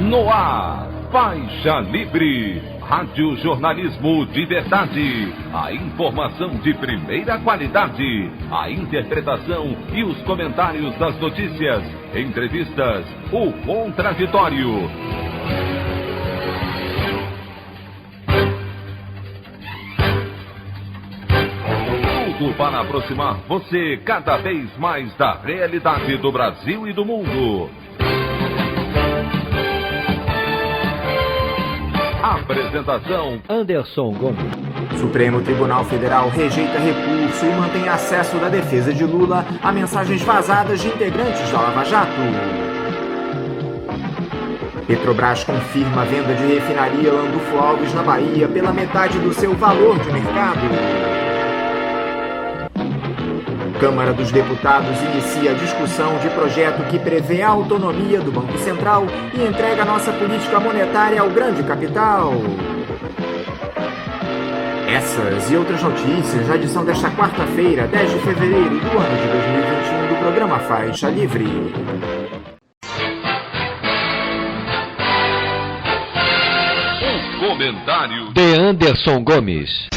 No ar, Faixa Livre, rádio jornalismo de verdade, a informação de primeira qualidade, a interpretação e os comentários das notícias, entrevistas, o contraditório. Tudo para aproximar você cada vez mais da realidade do Brasil e do mundo. Apresentação: Anderson Gomes. Supremo Tribunal Federal rejeita recurso e mantém acesso da defesa de Lula a mensagens vazadas de integrantes da Lava Jato. Petrobras confirma a venda de refinaria Landulfo Alves na Bahia pela metade do seu valor de mercado. Câmara dos Deputados inicia a discussão de projeto que prevê a autonomia do Banco Central e entrega nossa política monetária ao grande capital. Essas e outras notícias na edição desta quarta-feira, 10 de fevereiro do ano de 2021 do programa Faixa Livre. Os comentários de Anderson Gomes.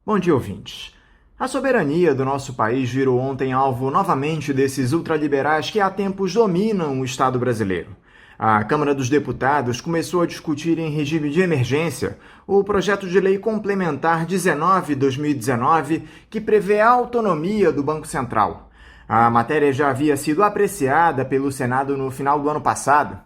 Bom dia, ouvintes. A soberania do nosso país virou ontem alvo novamente desses ultraliberais que há tempos dominam o Estado brasileiro. A Câmara dos Deputados começou a discutir em regime de emergência o projeto de lei complementar 19/2019, que prevê a autonomia do Banco Central. A matéria já havia sido apreciada pelo Senado no final do ano passado.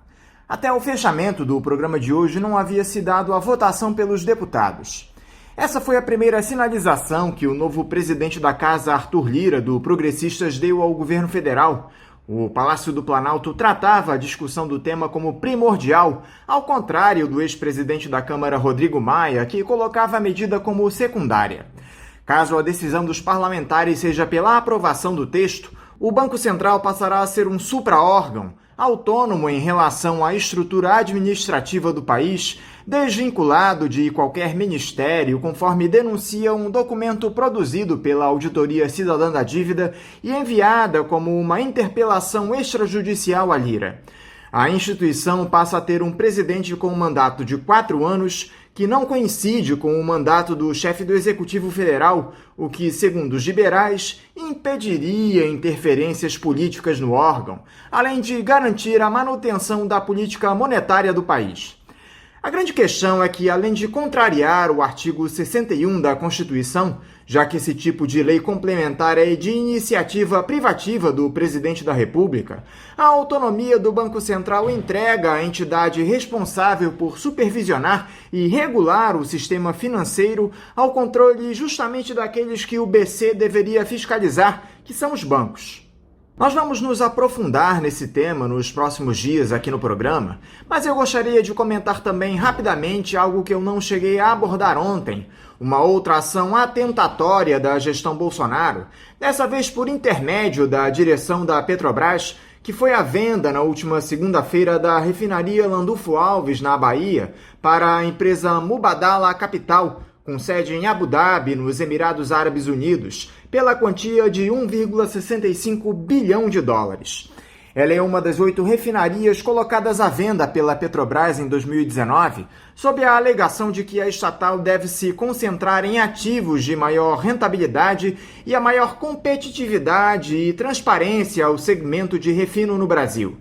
Até o fechamento do programa de hoje não havia se dado a votação pelos deputados. Essa foi a primeira sinalização que o novo presidente da Casa, Arthur Lira, do Progressistas, deu ao governo federal. O Palácio do Planalto tratava a discussão do tema como primordial, ao contrário do ex-presidente da Câmara, Rodrigo Maia, que colocava a medida como secundária. Caso a decisão dos parlamentares seja pela aprovação do texto, o Banco Central passará a ser um supra-órgão, autônomo em relação à estrutura administrativa do país, desvinculado de qualquer ministério, conforme denuncia um documento produzido pela Auditoria Cidadã da Dívida e enviada como uma interpelação extrajudicial à Lira. A instituição passa a ter um presidente com um mandato de 4 anos, que não coincide com o mandato do chefe do Executivo Federal, o que, segundo os liberais, impediria interferências políticas no órgão, além de garantir a manutenção da política monetária do país. A grande questão é que, além de contrariar o artigo 61 da Constituição, já que esse tipo de lei complementar é de iniciativa privativa do presidente da República, a autonomia do Banco Central entrega à entidade responsável por supervisionar e regular o sistema financeiro ao controle justamente daqueles que o BC deveria fiscalizar, que são os bancos. Nós vamos nos aprofundar nesse tema nos próximos dias aqui no programa, mas eu gostaria de comentar também rapidamente algo que eu não cheguei a abordar ontem, uma outra ação atentatória da gestão Bolsonaro, dessa vez por intermédio da direção da Petrobras, que foi a venda na última segunda-feira da refinaria Landulfo Alves, na Bahia, para a empresa Mubadala Capital, com sede em Abu Dhabi, nos Emirados Árabes Unidos, pela quantia de 1,65 bilhão de dólares. Ela é uma das 8 refinarias colocadas à venda pela Petrobras em 2019, sob a alegação de que a estatal deve se concentrar em ativos de maior rentabilidade e a maior competitividade e transparência ao segmento de refino no Brasil.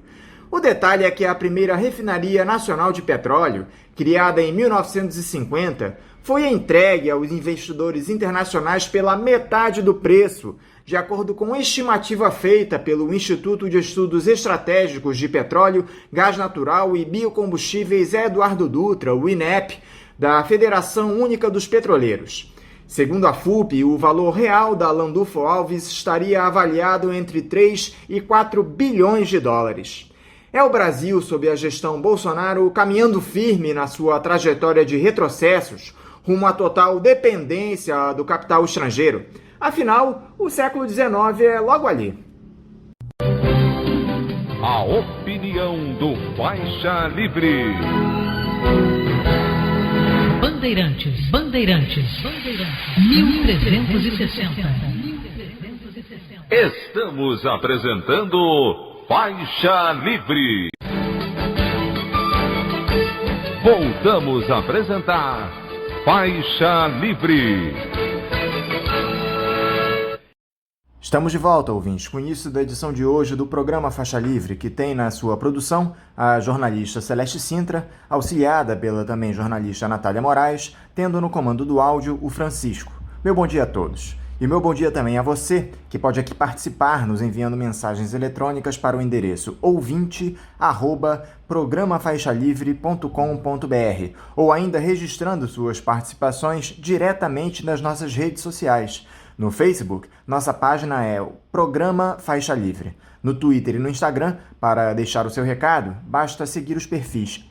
O detalhe é que a primeira refinaria nacional de petróleo, criada em 1950, foi entregue aos investidores internacionais pela metade do preço, de acordo com estimativa feita pelo Instituto de Estudos Estratégicos de Petróleo, Gás Natural e Biocombustíveis Eduardo Dutra, o INEP, da Federação Única dos Petroleiros. Segundo a FUP, o valor real da Landulfo Alves estaria avaliado entre 3 e 4 bilhões de dólares. É o Brasil, sob a gestão Bolsonaro, caminhando firme na sua trajetória de retrocessos, rumo à total dependência do capital estrangeiro. Afinal, o século XIX é logo ali. a opinião do Faixa Livre. Bandeirantes, 1360. Estamos apresentando Faixa Livre. Voltamos a apresentar Faixa Livre. Estamos de volta, ouvintes, com o início da edição de hoje do programa Faixa Livre, que tem na sua produção a jornalista Celeste Sintra, auxiliada pela também jornalista Natália Moraes, tendo no comando do áudio o Francisco. Meu bom dia a todos. E meu bom dia também a você, que pode aqui participar nos enviando mensagens eletrônicas para o endereço ouvinte@programafaixalivre.com.br ou ainda registrando suas participações diretamente nas nossas redes sociais. No Facebook, nossa página é o Programa Faixa Livre. No Twitter e no Instagram, para deixar o seu recado, basta seguir os perfis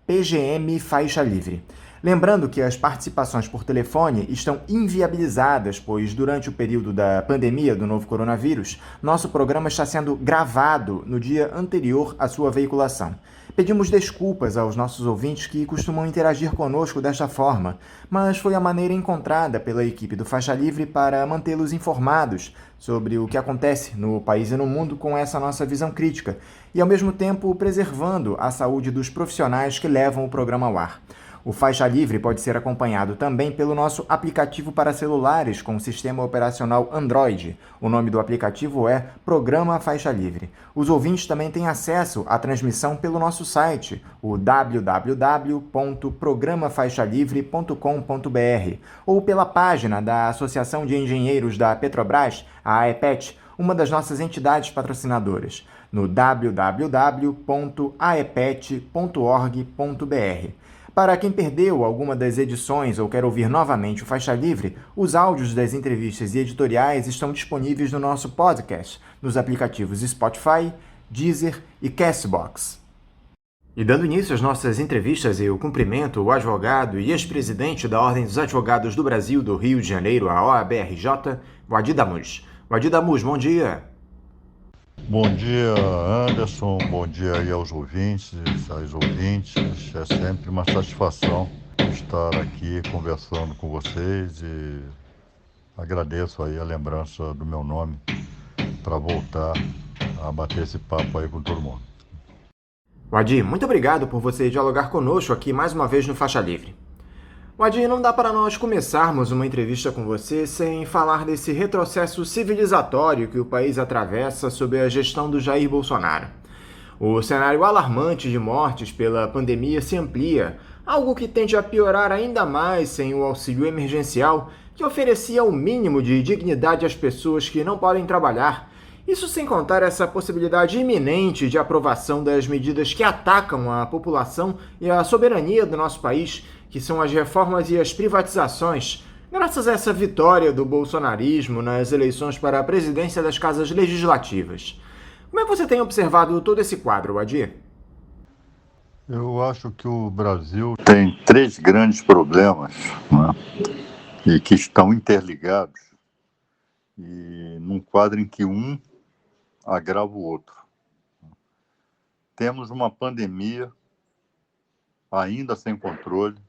@PGMFaixaLivre. Lembrando que as participações por telefone estão inviabilizadas, pois durante o período da pandemia do novo coronavírus, nosso programa está sendo gravado no dia anterior à sua veiculação. Pedimos desculpas aos nossos ouvintes que costumam interagir conosco desta forma, mas foi a maneira encontrada pela equipe do Faixa Livre para mantê-los informados sobre o que acontece no país e no mundo com essa nossa visão crítica, e ao mesmo tempo preservando a saúde dos profissionais que levam o programa ao ar. O Faixa Livre pode ser acompanhado também pelo nosso aplicativo para celulares com sistema operacional Android. O nome do aplicativo é Programa Faixa Livre. Os ouvintes também têm acesso à transmissão pelo nosso site, o www.programafaixalivre.com.br, ou pela página da Associação de Engenheiros da Petrobras, a AEPET, uma das nossas entidades patrocinadoras, no www.aepet.org.br. Para quem perdeu alguma das edições ou quer ouvir novamente o Faixa Livre, os áudios das entrevistas e editoriais estão disponíveis no nosso podcast, nos aplicativos Spotify, Deezer e Castbox. E dando início às nossas entrevistas, eu cumprimento o advogado e ex-presidente da Ordem dos Advogados do Brasil do Rio de Janeiro, a OAB-RJ, Wadi Damus. Wadi Damus, bom dia. Bom dia, Anderson. Bom dia aí aos ouvintes, às ouvintes. É sempre uma satisfação estar aqui conversando com vocês e agradeço aí a lembrança do meu nome para voltar a bater esse papo aí com todo mundo. Wadi, muito obrigado por você dialogar conosco aqui mais uma vez no Faixa Livre. Wadi, não dá para nós começarmos uma entrevista com você sem falar desse retrocesso civilizatório que o país atravessa sob a gestão do Jair Bolsonaro. O cenário alarmante de mortes pela pandemia se amplia, algo que tende a piorar ainda mais sem o auxílio emergencial, que oferecia o mínimo de dignidade às pessoas que não podem trabalhar. Isso sem contar essa possibilidade iminente de aprovação das medidas que atacam a população e a soberania do nosso país, que são as reformas e as privatizações, graças a essa vitória do bolsonarismo nas eleições para a presidência das casas legislativas. Como é que você tem observado todo esse quadro, Wadi? Eu acho que o Brasil tem três grandes problemas, né, e que estão interligados, e num quadro em que um agrava o outro. Temos uma pandemia ainda sem controle,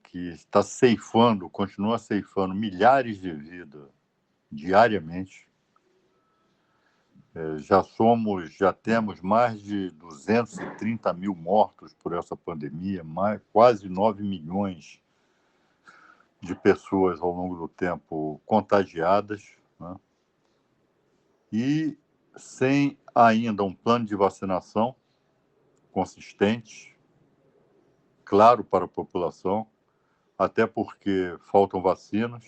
que está ceifando, continua ceifando milhares de vidas diariamente. Já temos mais de 230 mil mortos por essa pandemia, quase 9 milhões de pessoas ao longo do tempo contagiadas, né? E sem ainda um plano de vacinação consistente, claro para a população, até porque faltam vacinas,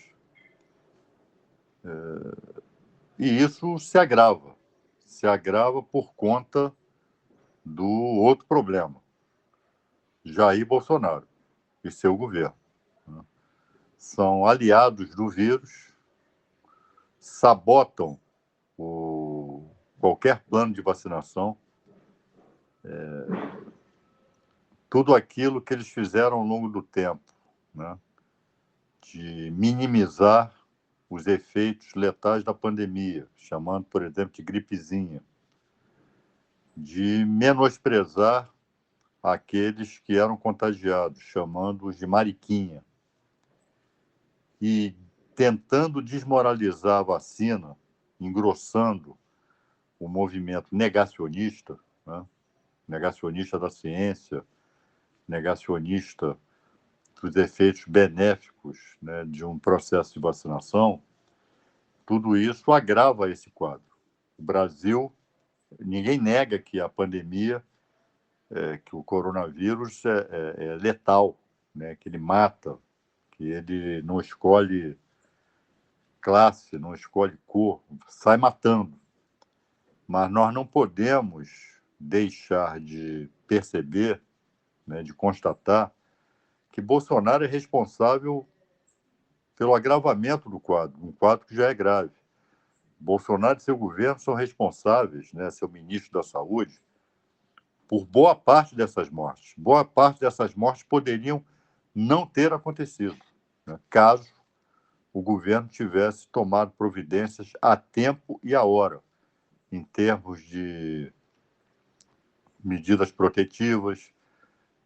e isso se agrava por conta do outro problema, Jair Bolsonaro e seu governo, né? São aliados do vírus, sabotam qualquer plano de vacinação, tudo aquilo que eles fizeram ao longo do tempo, né, de minimizar os efeitos letais da pandemia, chamando, por exemplo, de gripezinha. de menosprezar aqueles que eram contagiados, chamando-os de mariquinha, e tentando desmoralizar a vacina, engrossando o movimento negacionista, né? Negacionista da ciência, negacionista dos efeitos benéficos, né, de um processo de vacinação. Tudo isso agrava esse quadro. O Brasil, ninguém nega que a pandemia, que o coronavírus é letal, né, que ele mata, que ele não escolhe classe, não escolhe cor, sai matando. Mas nós não podemos deixar de perceber, né, de constatar, que Bolsonaro é responsável pelo agravamento do quadro, um quadro que já é grave. Bolsonaro e seu governo são responsáveis, né, seu ministro da Saúde, por boa parte dessas mortes. Boa parte dessas mortes poderiam não ter acontecido, né, caso o governo tivesse tomado providências a tempo e a hora, em termos de medidas protetivas,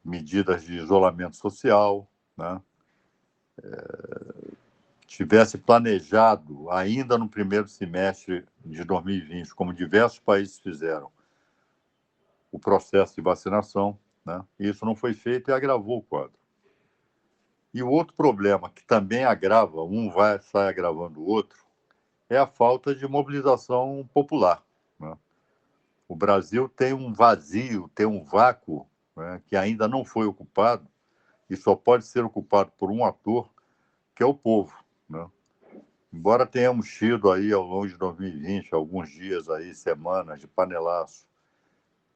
medidas de isolamento social, né? Tivesse planejado, ainda no primeiro semestre de 2020, como diversos países fizeram, o processo de vacinação, né? Isso não foi feito e agravou o quadro. E o outro problema, que também agrava, sai agravando o outro, é a falta de mobilização popular, né? O Brasil tem um vazio, tem um vácuo, né, que ainda não foi ocupado, e só pode ser ocupado por um ator, que é o povo, né? Embora tenhamos tido aí, ao longo de 2020, alguns dias aí, semanas de panelaço,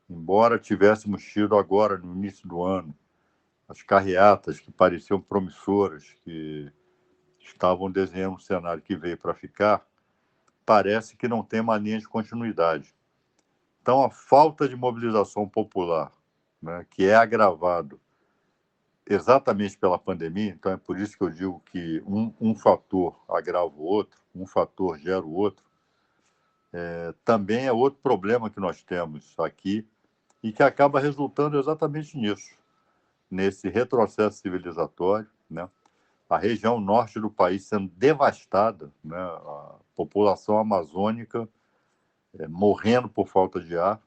embora tivéssemos tido agora, no início do ano, as carreatas que pareciam promissoras, que estavam desenhando um cenário que veio para ficar, parece que não tem uma linha de continuidade. Então, a falta de mobilização popular, né, que é agravado exatamente pela pandemia, então é por isso que eu digo que um fator agrava o outro, um fator gera o outro, também é outro problema que nós temos aqui e que acaba resultando exatamente nisso, nesse retrocesso civilizatório, né? A região norte do país sendo devastada, né? A população amazônica morrendo por falta de ar,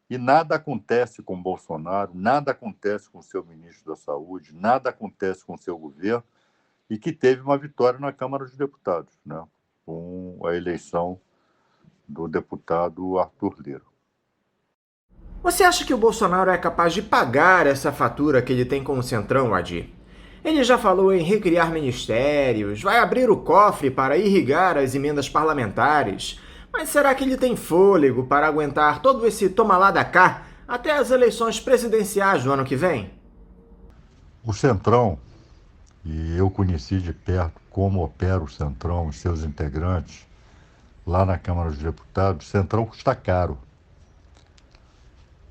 e nada acontece com Bolsonaro, nada acontece com o seu ministro da Saúde, nada acontece com o seu governo, e que teve uma vitória na Câmara dos Deputados, né, com a eleição do deputado Arthur Lira. Você acha que o Bolsonaro é capaz de pagar essa fatura que ele tem com o Centrão, Adi? Ele já falou em recriar ministérios, vai abrir o cofre para irrigar as emendas parlamentares. Mas será que ele tem fôlego para aguentar todo esse toma lá da cá até as eleições presidenciais do ano que vem? O Centrão, e eu conheci de perto como opera o Centrão, os seus integrantes, lá na Câmara dos Deputados, o Centrão custa caro.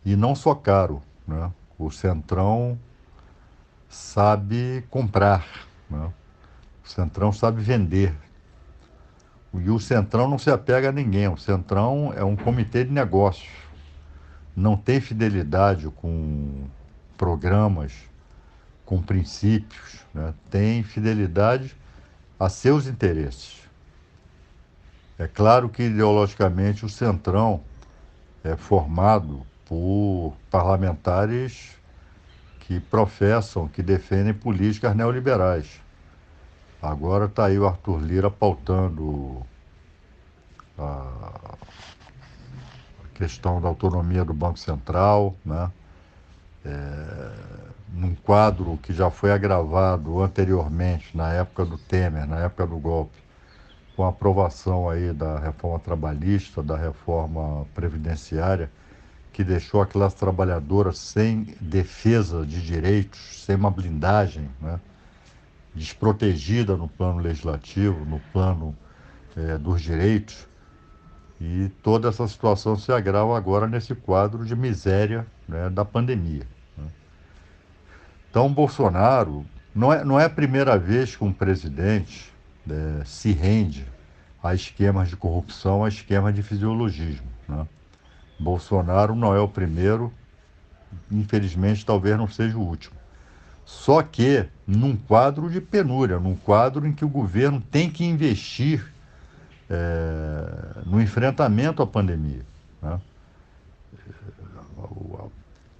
E não só caro, né? O Centrão sabe comprar, né? O Centrão sabe vender. E o Centrão não se apega a ninguém. O Centrão é um comitê de negócios. Não tem fidelidade com programas, com princípios, né? Tem fidelidade a seus interesses. É claro que, ideologicamente, o Centrão é formado por parlamentares que professam, que defendem políticas neoliberais. Agora está aí o Arthur Lira pautando a questão da autonomia do Banco Central, né? Num quadro que já foi agravado anteriormente, na época do Temer, na época do golpe, com a aprovação aí da reforma trabalhista, da reforma previdenciária, que deixou a classe trabalhadora sem defesa de direitos, sem uma blindagem, né? Desprotegida no plano legislativo, no plano dos direitos, e toda essa situação se agrava agora nesse quadro de miséria, né, da pandemia, né? Então, Bolsonaro, não é a primeira vez que um presidente se rende a esquemas de corrupção, a esquemas de fisiologismo, né? Bolsonaro não é o primeiro, infelizmente talvez não seja o último. Só que num quadro de penúria, num quadro em que o governo tem que investir no enfrentamento à pandemia, né?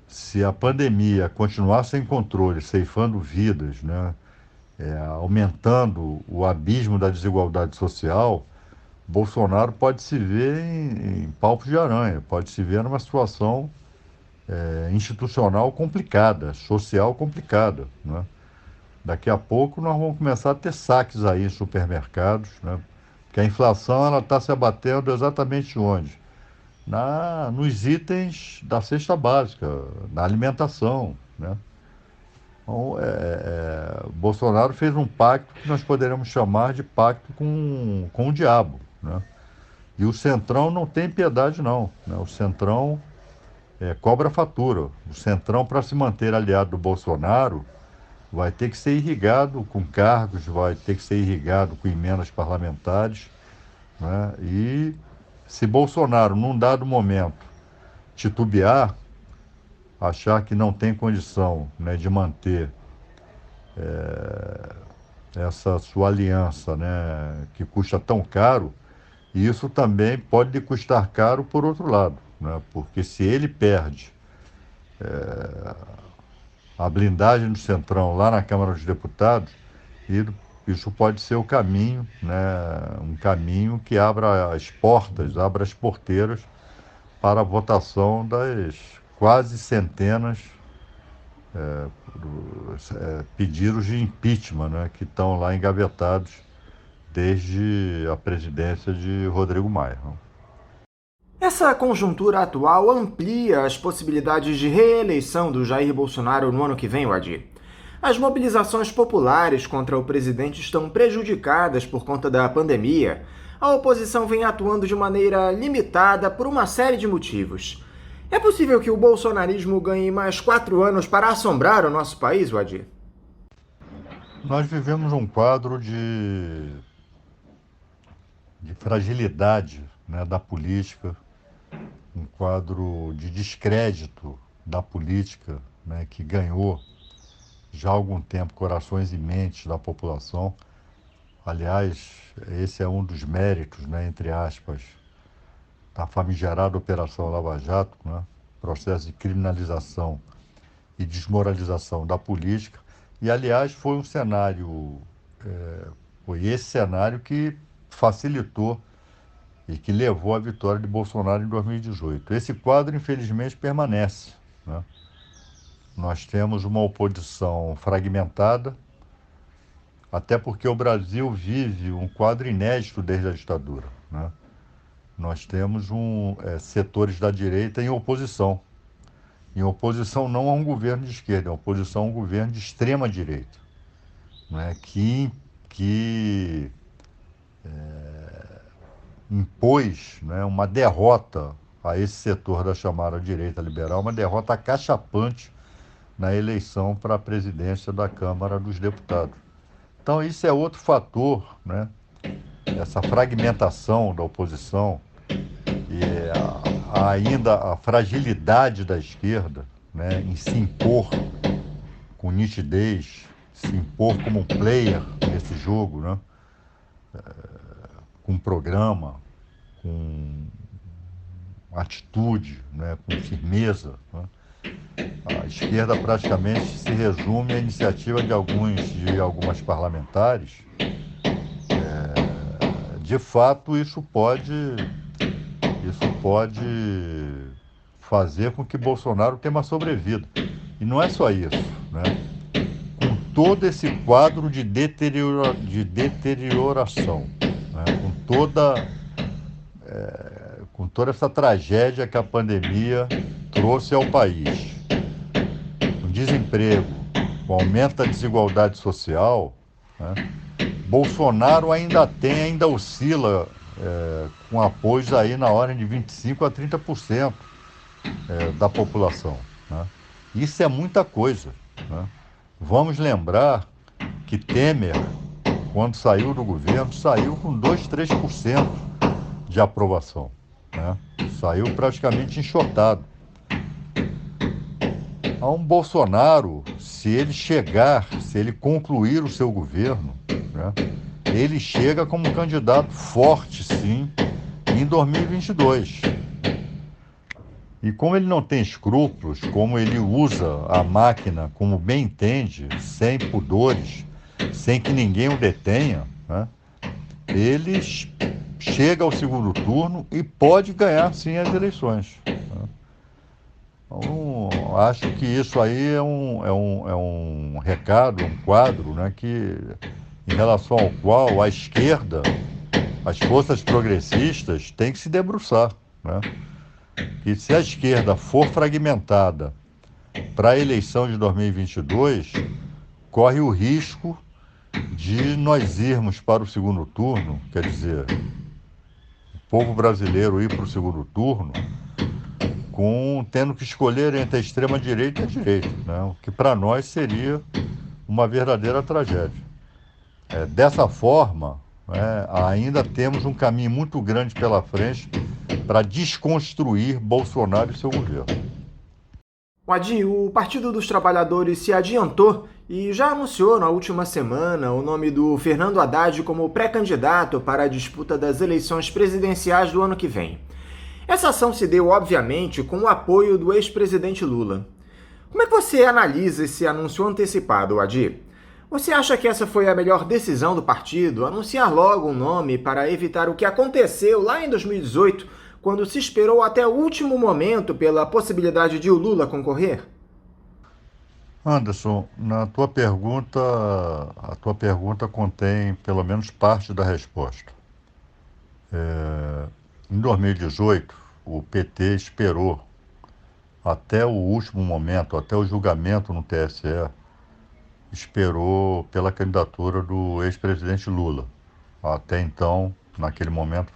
Se a pandemia continuar sem controle, ceifando vidas, né, aumentando o abismo da desigualdade social, Bolsonaro pode se ver em palpos de aranha, pode se ver numa situação institucional complicada, social complicada, né? Daqui a pouco nós vamos começar a ter saques aí em supermercados, né? Porque a inflação ela está se abatendo exatamente onde? Nos itens da cesta básica, na alimentação, né? Então, Bolsonaro fez um pacto que nós poderíamos chamar de pacto com o diabo, né? E o Centrão não tem piedade não, né? O Centrão cobra fatura. O Centrão, para se manter aliado do Bolsonaro, vai ter que ser irrigado com cargos, vai ter que ser irrigado com emendas parlamentares, né? E se Bolsonaro, num dado momento, titubear, achar que não tem condição, né, de manter essa sua aliança, né, que custa tão caro, isso também pode lhe custar caro por outro lado, né? Porque se ele perde a blindagem do Centrão lá na Câmara dos Deputados, isso pode ser o caminho, né, um caminho que abra as portas, abra as porteiras para a votação das quase centenas pedidos de impeachment, né, que estão lá engavetados desde a presidência de Rodrigo Maia. Essa conjuntura atual amplia as possibilidades de reeleição do Jair Bolsonaro no ano que vem, Wadir. As mobilizações populares contra o presidente estão prejudicadas por conta da pandemia. A oposição vem atuando de maneira limitada por uma série de motivos. É possível que o bolsonarismo ganhe mais 4 anos para assombrar o nosso país, Wadir? Nós vivemos um quadro de fragilidade, né, da política, um quadro de descrédito da política, né, que ganhou já há algum tempo corações e mentes da população. Aliás, esse é um dos méritos, né, entre aspas, da famigerada Operação Lava Jato, né, processo de criminalização e desmoralização da política. E, aliás, foi um cenário, foi esse cenário que facilitou e que levou à vitória de Bolsonaro em 2018. Esse quadro, infelizmente, permanece, né? Nós temos uma oposição fragmentada, até porque o Brasil vive um quadro inédito desde a ditadura, né? Nós temos setores da direita em oposição não a um governo de esquerda, em oposição a um governo de extrema direita, né? Que impôs, né, uma derrota a esse setor da chamada direita liberal, uma derrota acachapante na eleição para a presidência da Câmara dos Deputados. Então, isso é outro fator, né? Essa fragmentação da oposição e ainda a fragilidade da esquerda, né, em se impor com nitidez, se impor como um player nesse jogo, né? Com programa, com atitude, né, com firmeza, né? A esquerda praticamente se resume à iniciativa de algumas parlamentares. De fato, isso pode fazer com que Bolsonaro tenha uma sobrevida. E não é só isso, né? Com todo esse quadro de deterioração, né? Com toda essa tragédia que a pandemia trouxe ao país, com desemprego, com aumento da desigualdade social, né? Bolsonaro ainda oscila com apoios aí na ordem de 25% a 30% da população, né? Isso é muita coisa, né? Vamos lembrar que Temer, quando saiu do governo, saiu com 2%, 3% de aprovação, né? né? Saiu praticamente enxotado. A um Bolsonaro, se ele concluir o seu governo, né, ele chega como candidato forte, sim, em 2022. E como ele não tem escrúpulos, como ele usa a máquina como bem entende, sem pudores, sem que ninguém o detenha, né, ele chega ao segundo turno e pode ganhar, sim, as eleições. Então, acho que isso aí é um recado, um quadro, né, que, em relação ao qual a esquerda, as forças progressistas, têm que se debruçar, né? E se a esquerda for fragmentada para a eleição de 2022, corre o risco de nós irmos para o segundo turno, quer dizer, o povo brasileiro ir para o segundo turno, tendo que escolher entre a extrema-direita e a direita, né? O que para nós seria uma verdadeira tragédia. Dessa forma, né, ainda temos um caminho muito grande pela frente para desconstruir Bolsonaro e seu governo. Adi, o Partido dos Trabalhadores se adiantou e já anunciou na última semana o nome do Fernando Haddad como pré-candidato para a disputa das eleições presidenciais do ano que vem. Essa ação se deu, obviamente, com o apoio do ex-presidente Lula. Como é que você analisa esse anúncio antecipado, Adi? Você acha que essa foi a melhor decisão do partido, anunciar logo um nome para evitar o que aconteceu lá em 2018, quando se esperou até o último momento pela possibilidade de o Lula concorrer? Anderson, a tua pergunta contém pelo menos parte da resposta. Em 2018, o PT esperou até o último momento, até o julgamento no TSE, esperou pela candidatura do ex-presidente Lula. Até então, naquele momento,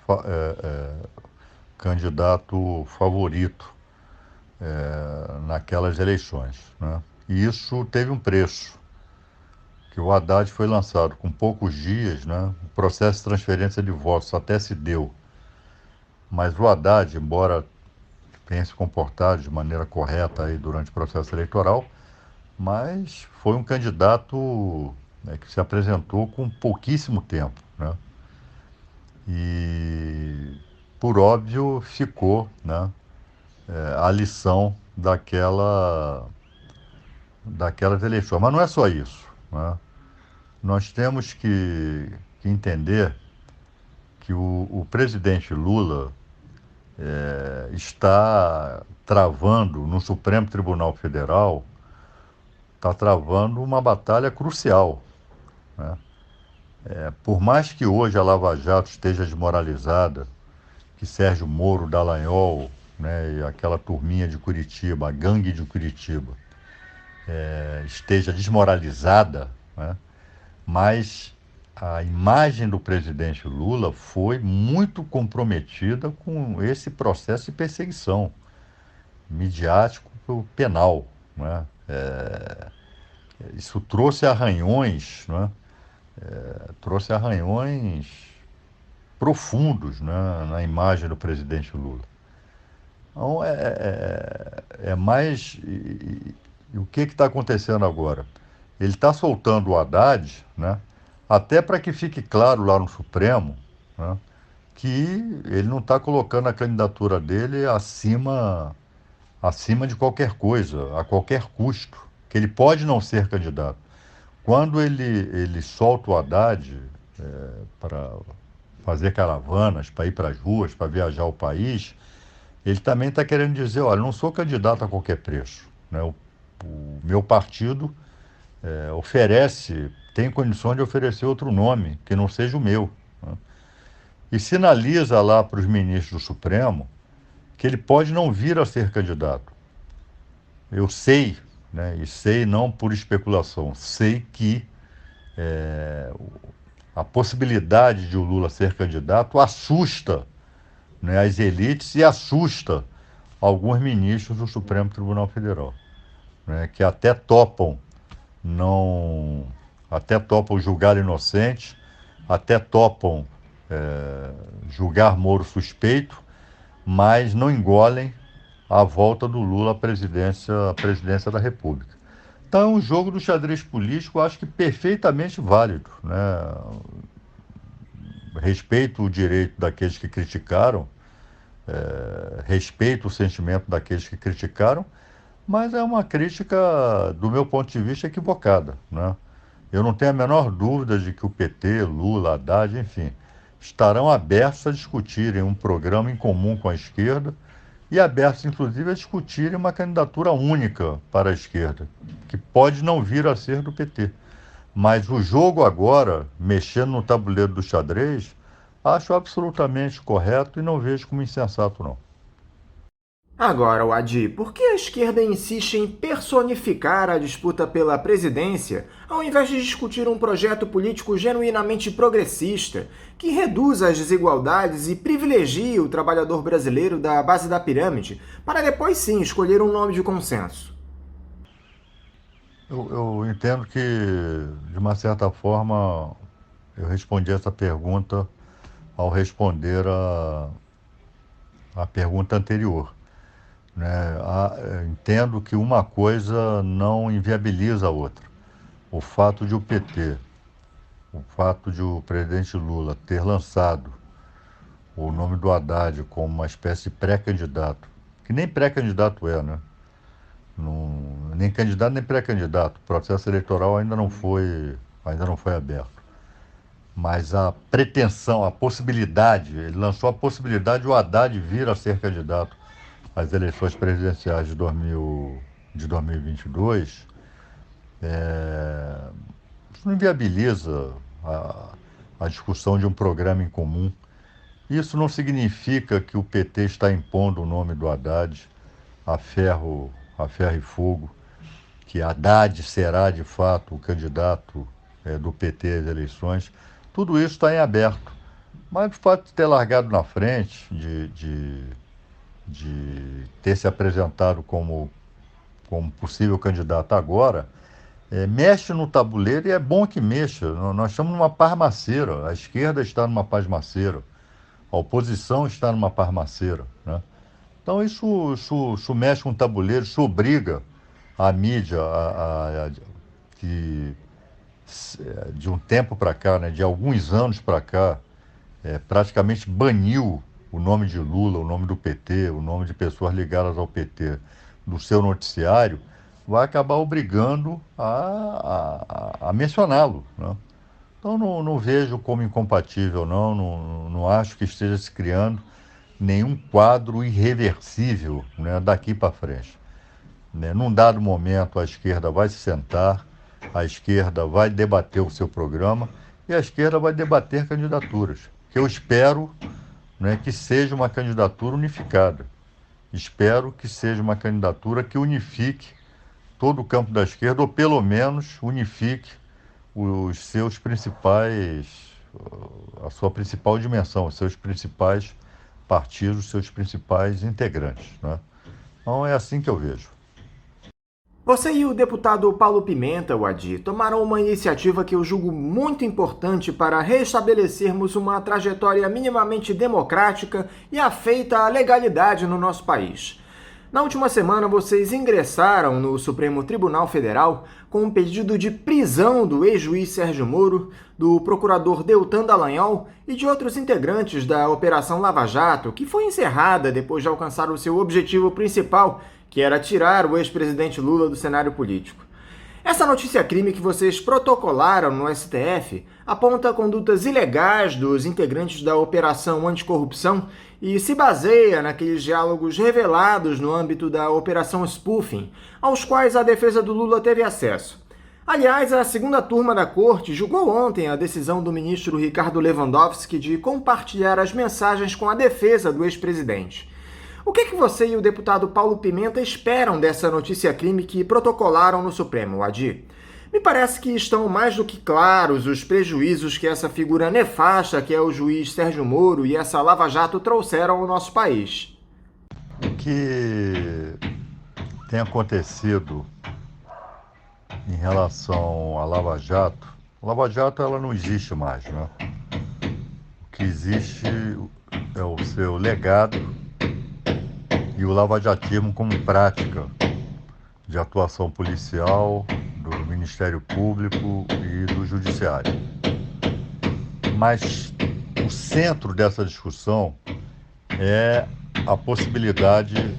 candidato favorito naquelas eleições, né? E isso teve um preço, que o Haddad foi lançado com poucos dias, né? O processo de transferência de votos até se deu. Mas o Haddad, embora tenha se comportado de maneira correta aí durante o processo eleitoral, mas foi um candidato, né, que se apresentou com pouquíssimo tempo, né? E, por óbvio, ficou, né, a lição daquelas eleições. Mas não é só isso, né? Nós temos que entender que o presidente Lula está travando no Supremo Tribunal Federal, está travando uma batalha crucial, né? Por mais que hoje a Lava Jato esteja desmoralizada, que Sérgio Moro, Dallagnol, né, e aquela turminha de Curitiba, a gangue de Curitiba, esteja desmoralizada, né, mas a imagem do presidente Lula foi muito comprometida com esse processo de perseguição midiático penal, né? Isso trouxe arranhões, né? Profundos, né, na imagem do presidente Lula. Então, mais... E o que está acontecendo agora? Ele está soltando o Haddad, né, até para que fique claro lá no Supremo, né, que ele não está colocando a candidatura dele acima de qualquer coisa, a qualquer custo, que ele pode não ser candidato. Quando ele solta o Haddad para fazer caravanas, para ir para as ruas, para viajar o país, ele também está querendo dizer, olha, não sou candidato a qualquer preço, né? O meu partido tem condições de oferecer outro nome, que não seja o meu, né? E sinaliza lá para os ministros do Supremo que ele pode não vir a ser candidato. Eu sei, né, e sei não por especulação, sei que a possibilidade de o Lula ser candidato assusta, né, as elites e assusta alguns ministros do Supremo Tribunal Federal, né, que até topam julgar inocente, até topam julgar Moro suspeito, mas não engolem a volta do Lula à presidência da República. Então é um jogo do xadrez político, acho que perfeitamente válido, né? Respeito o direito daqueles que criticaram, respeito o sentimento daqueles que criticaram, mas é uma crítica, do meu ponto de vista, equivocada, né? Eu não tenho a menor dúvida de que o PT, Lula, Haddad, enfim, estarão abertos a discutirem um programa em comum com a esquerda e abertos, inclusive, a discutirem uma candidatura única para a esquerda, que pode não vir a ser do PT. Mas o jogo agora, mexendo no tabuleiro do xadrez, acho absolutamente correto e não vejo como insensato, não. Agora, Wadi, por que a esquerda insiste em personificar a disputa pela presidência, ao invés de discutir um projeto político genuinamente progressista, que reduza as desigualdades e privilegie o trabalhador brasileiro da base da pirâmide, para depois sim escolher um nome de consenso? Eu entendo que, de uma certa forma, eu respondi essa pergunta ao responder a pergunta anterior, né? Entendo que uma coisa não inviabiliza a outra. O fato de o presidente Lula ter lançado o nome do Haddad como uma espécie de pré-candidato, que nem pré-candidato é, né? Nem candidato nem pré-candidato. O processo eleitoral ainda não foi aberto. Mas a pretensão, a possibilidade, ele lançou a possibilidade de o Haddad vir a ser candidato às eleições presidenciais de 2022, isso não inviabiliza a discussão de um programa em comum. Isso não significa que o PT está impondo o nome do Haddad a ferro e fogo, que Haddad será de fato o candidato do PT às eleições. Tudo isso está em aberto. Mas o fato de ter largado na frente, de ter se apresentado como possível candidato agora, mexe no tabuleiro e é bom que mexa. Nós estamos numa parmaceira, a esquerda está numa parmaceira, a oposição está numa parmaceira, né? Então isso mexe com o tabuleiro, isso obriga a mídia que de um tempo para cá, né, de alguns anos para cá, praticamente baniu o nome de Lula, o nome do PT, o nome de pessoas ligadas ao PT do seu noticiário, vai acabar obrigando a mencioná-lo, né? Então não vejo como incompatível, não acho que esteja se criando nenhum quadro irreversível, né, daqui para frente. Num dado momento, a esquerda vai se sentar, a esquerda vai debater o seu programa e a esquerda vai debater candidaturas, que eu espero, né, que seja uma candidatura unificada. Espero que seja uma candidatura que unifique todo o campo da esquerda, ou pelo menos unifique os seus principais, a sua principal dimensão, os seus principais partidos, os seus principais integrantes, né? Então é assim que eu vejo. Você e o deputado Paulo Pimenta, Wadi, tomaram uma iniciativa que eu julgo muito importante para restabelecermos uma trajetória minimamente democrática e afeita à legalidade no nosso país. Na última semana, vocês ingressaram no Supremo Tribunal Federal com um pedido de prisão do ex-juiz Sérgio Moro, do procurador Deltan Dallagnol e de outros integrantes da Operação Lava Jato, que foi encerrada depois de alcançar o seu objetivo principal, que era tirar o ex-presidente Lula do cenário político. Essa notícia-crime que vocês protocolaram no STF aponta condutas ilegais dos integrantes da Operação Anticorrupção e se baseia naqueles diálogos revelados no âmbito da Operação Spoofing, aos quais a defesa do Lula teve acesso. Aliás, a segunda turma da Corte julgou ontem a decisão do ministro Ricardo Lewandowski de compartilhar as mensagens com a defesa do ex-presidente. O que você e o deputado Paulo Pimenta esperam dessa notícia-crime que protocolaram no Supremo, Wadi? Me parece que estão mais do que claros os prejuízos que essa figura nefasta que é o juiz Sérgio Moro e essa Lava Jato trouxeram ao nosso país. O que tem acontecido em relação à Lava Jato, a Lava Jato ela não existe mais, né? O que existe é o seu legado e o lavajatismo como prática de atuação policial, do Ministério Público e do Judiciário. Mas o centro dessa discussão é a possibilidade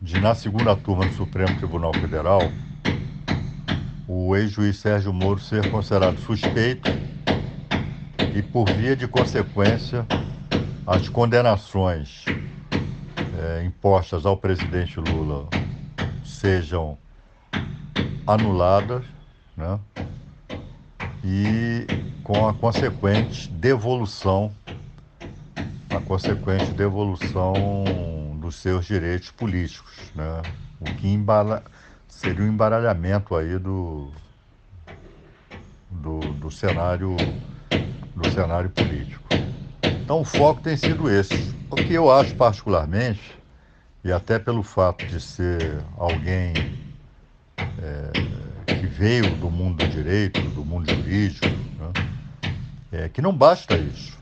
de, na segunda turma do Supremo Tribunal Federal, o ex-juiz Sérgio Moro ser considerado suspeito e, por via de consequência, as condenações impostas ao presidente Lula sejam anuladas, né? E com a consequente devolução dos seus direitos políticos, né? O que seria um embaralhamento aí do cenário político. Então o foco tem sido esse. O que eu acho particularmente, e até pelo fato de ser alguém que veio do mundo do direito, do mundo jurídico, né? Que não basta isso.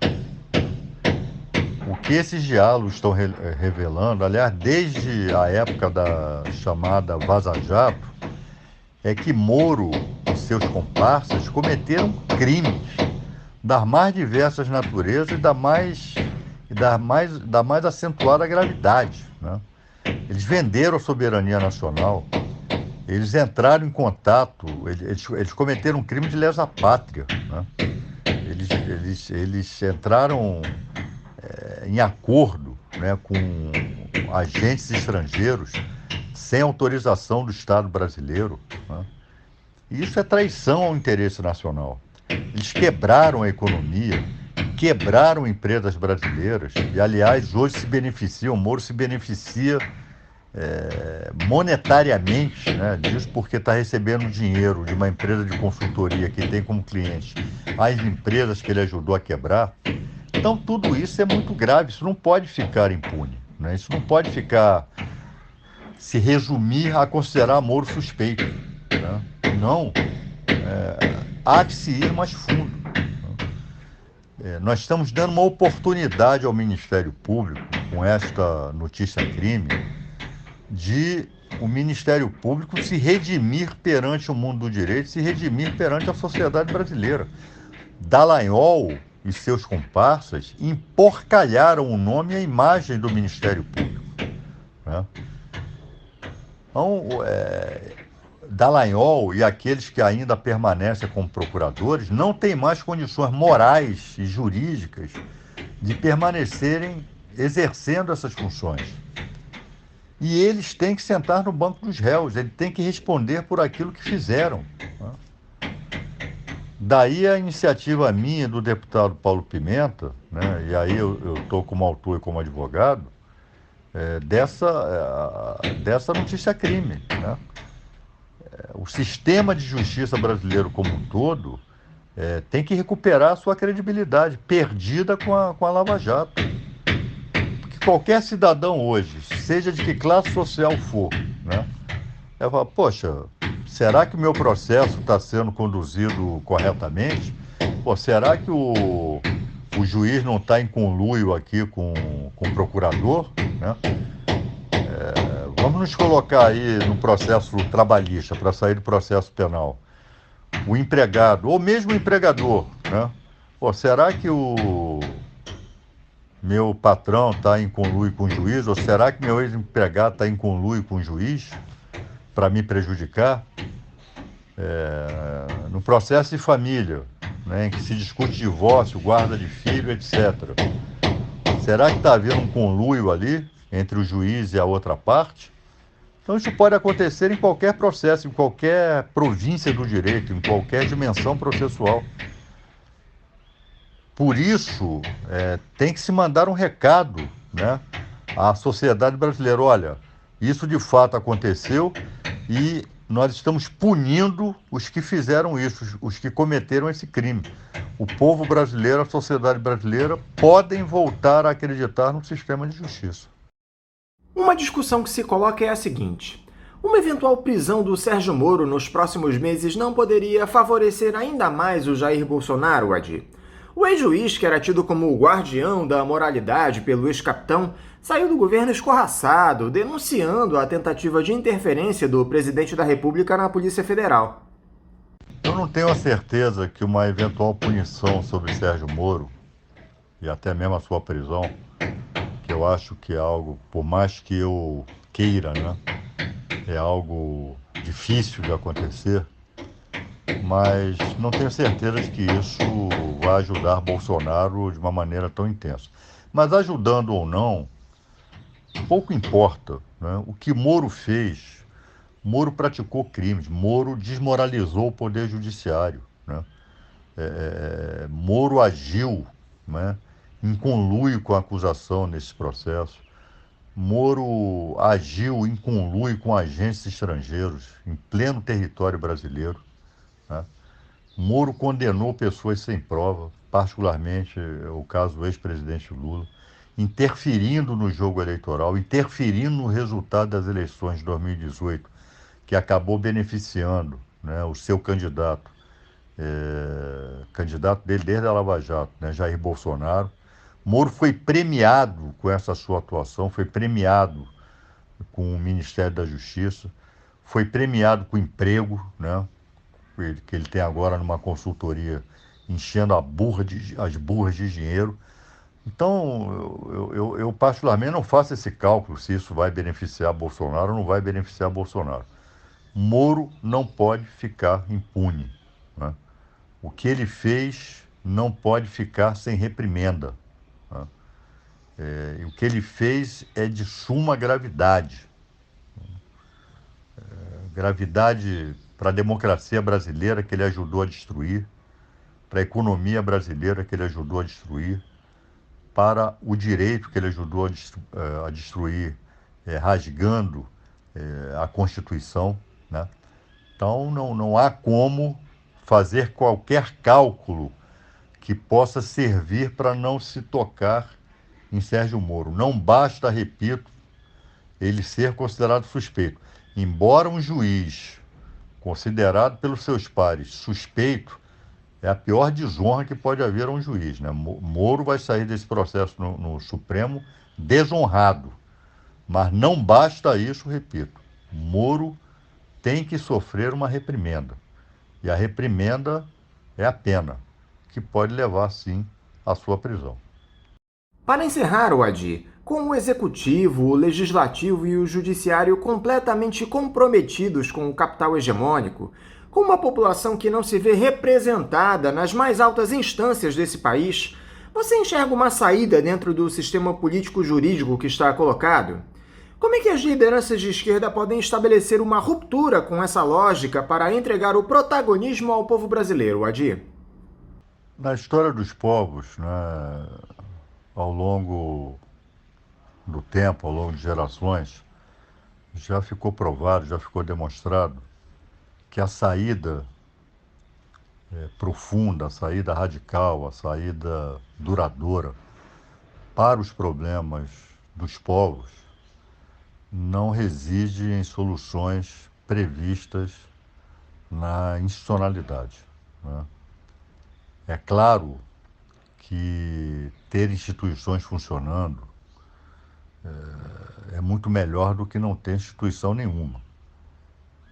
O que esses diálogos estão revelando, aliás, desde a época da chamada Vaza Jato, é que Moro e seus comparsas cometeram crimes das mais diversas naturezas e da mais acentuada gravidade, né? Eles venderam a soberania nacional, eles entraram em contato, eles cometeram um crime de lesa pátria, né? Eles entraram em acordo, né, com agentes estrangeiros sem autorização do Estado brasileiro, né? E isso é traição ao interesse nacional. Eles quebraram a economia, quebraram empresas brasileiras e, aliás, hoje o Moro se beneficia monetariamente, né, disso, porque está recebendo dinheiro de uma empresa de consultoria que tem como cliente as empresas que ele ajudou a quebrar. Então, tudo isso é muito grave, isso não pode ficar impune, né? Isso não pode se resumir a considerar Moro suspeito, né? Não, há que se ir mais fundo. Nós estamos dando uma oportunidade ao Ministério Público, com esta notícia-crime, de o Ministério Público se redimir perante o mundo do direito, se redimir perante a sociedade brasileira. Dallagnol e seus comparsas emporcalharam o nome e a imagem do Ministério Público, né? Então, Dallagnol e aqueles que ainda permanecem como procuradores não têm mais condições morais e jurídicas de permanecerem exercendo essas funções. E eles têm que sentar no banco dos réus, eles têm que responder por aquilo que fizeram, né? Daí a iniciativa minha do deputado Paulo Pimenta, né, e aí eu estou como autor e como advogado, dessa notícia-crime, né? O sistema de justiça brasileiro como um todo tem que recuperar a sua credibilidade, perdida com a Lava Jato. Porque qualquer cidadão hoje, seja de que classe social for, né, fala, poxa, será que o meu processo está sendo conduzido corretamente? Pô, será que o juiz não está em conluio aqui com o procurador, né? Vamos nos colocar aí no processo trabalhista, para sair do processo penal. O empregado, ou mesmo o empregador, né? Pô, será que o meu patrão está em conluio com o juiz? Ou será que meu ex-empregado está em conluio com o juiz para me prejudicar? No processo de família, né, em que se discute divórcio, guarda de filho, etc. Será que está havendo um conluio ali entre o juiz e a outra parte? Então isso pode acontecer em qualquer processo, em qualquer província do direito, em qualquer dimensão processual. Por isso, tem que se mandar um recado, né, à sociedade brasileira. Olha, isso de fato aconteceu e nós estamos punindo os que fizeram isso, os que cometeram esse crime. O povo brasileiro, a sociedade brasileira, podem voltar a acreditar no sistema de justiça. Uma discussão que se coloca é a seguinte: uma eventual prisão do Sérgio Moro nos próximos meses não poderia favorecer ainda mais o Jair Bolsonaro, Adi? O ex-juiz, que era tido como o guardião da moralidade pelo ex-capitão, saiu do governo escorraçado, denunciando a tentativa de interferência do presidente da República na Polícia Federal. Eu não tenho a certeza que uma eventual punição sobre Sérgio Moro, e até mesmo a sua prisão, que eu acho que é algo, por mais que eu queira, né, é algo difícil de acontecer, mas não tenho certeza de que isso vai ajudar Bolsonaro de uma maneira tão intensa. Mas ajudando ou não, pouco importa, né? O que Moro fez, Moro praticou crimes, Moro desmoralizou o Poder Judiciário, né? Moro agiu, né, em conluio com a acusação nesse processo. Moro agiu em conluio com agentes estrangeiros em pleno território brasileiro, né? Moro condenou pessoas sem prova, particularmente o caso do ex-presidente Lula, interferindo no jogo eleitoral, interferindo no resultado das eleições de 2018, que acabou beneficiando, né, o seu candidato, candidato dele desde a Lava Jato, né, Jair Bolsonaro. Moro foi premiado com essa sua atuação, foi premiado com o Ministério da Justiça, foi premiado com emprego, né, que ele tem agora numa consultoria, enchendo as burras de dinheiro. Então, eu particularmente não faço esse cálculo se isso vai beneficiar Bolsonaro ou não vai beneficiar Bolsonaro. Moro não pode ficar impune, né? O que ele fez não pode ficar sem reprimenda, né? E o que ele fez é de suma gravidade. Gravidade para a democracia brasileira, que ele ajudou a destruir, para a economia brasileira, que ele ajudou a destruir, para o direito, que ele ajudou a destruir, rasgando a Constituição, né? Então, não há como fazer qualquer cálculo que possa servir para não se tocar em Sérgio Moro. Não basta, repito, ele ser considerado suspeito. Embora um juiz considerado pelos seus pares suspeito, é a pior desonra que pode haver a um juiz, né? Moro vai sair desse processo no Supremo desonrado. Mas não basta isso, repito. Moro tem que sofrer uma reprimenda. E a reprimenda é a pena, que pode levar, sim, à sua prisão. Para encerrar, Adi, com o Executivo, o Legislativo e o Judiciário completamente comprometidos com o capital hegemônico, com uma população que não se vê representada nas mais altas instâncias desse país, você enxerga uma saída dentro do sistema político-jurídico que está colocado? Como é que as lideranças de esquerda podem estabelecer uma ruptura com essa lógica para entregar o protagonismo ao povo brasileiro, Adi? Na história dos povos, né, ao longo do tempo, ao longo de gerações, já ficou provado, já ficou demonstrado que a saída profunda, a saída radical, a saída duradoura para os problemas dos povos não reside em soluções previstas na institucionalidade, né? É claro que ter instituições funcionando é muito melhor do que não ter instituição nenhuma.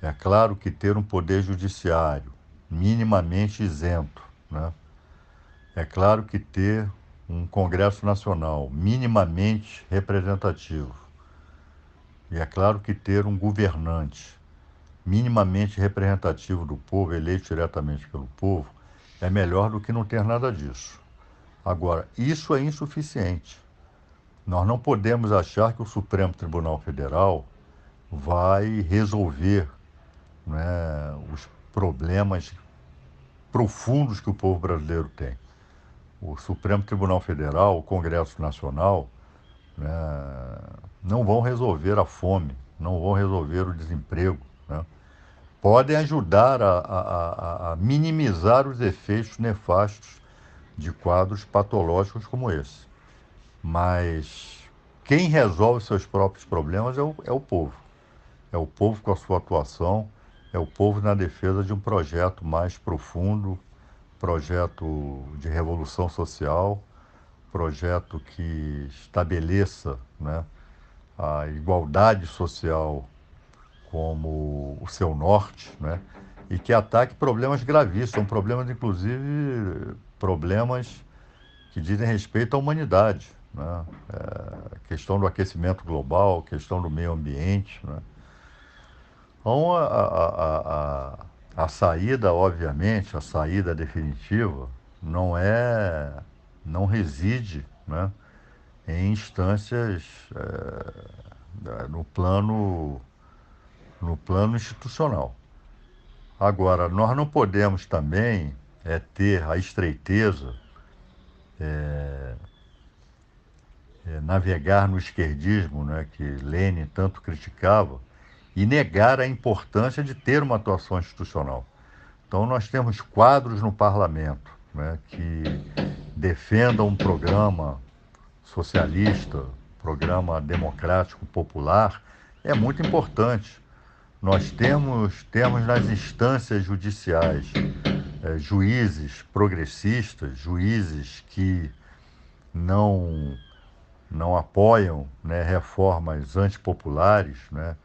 É claro que ter um poder judiciário minimamente isento, né? É claro que ter um Congresso Nacional minimamente representativo. E é claro que ter um governante minimamente representativo do povo, eleito diretamente pelo povo, é melhor do que não ter nada disso. Agora, isso é insuficiente. Nós não podemos achar que o Supremo Tribunal Federal vai resolver, né, os problemas profundos que o povo brasileiro tem. O Supremo Tribunal Federal, o Congresso Nacional, né, não vão resolver a fome, não vão resolver o desemprego, né? Podem ajudar a minimizar os efeitos nefastos de quadros patológicos como esse. Mas quem resolve seus próprios problemas é o povo. É o povo com a sua atuação, é o povo na defesa de um projeto mais profundo, projeto de revolução social, projeto que estabeleça, né, a igualdade social como o seu norte, né, e que ataque problemas gravíssimos, são problemas, inclusive, problemas que dizem respeito à humanidade, né, questão do aquecimento global, questão do meio ambiente, né. Então, a saída, obviamente, a saída definitiva não reside, né, em instâncias no plano institucional. Agora, nós não podemos também ter a estreiteza, navegar no esquerdismo, né, que Lênin tanto criticava, e negar a importância de ter uma atuação institucional. Então, nós temos quadros no parlamento, né, que defendam um programa socialista, programa democrático popular, é muito importante. Nós temos nas instâncias judiciais juízes progressistas, juízes que não apoiam, né, reformas antipopulares, né,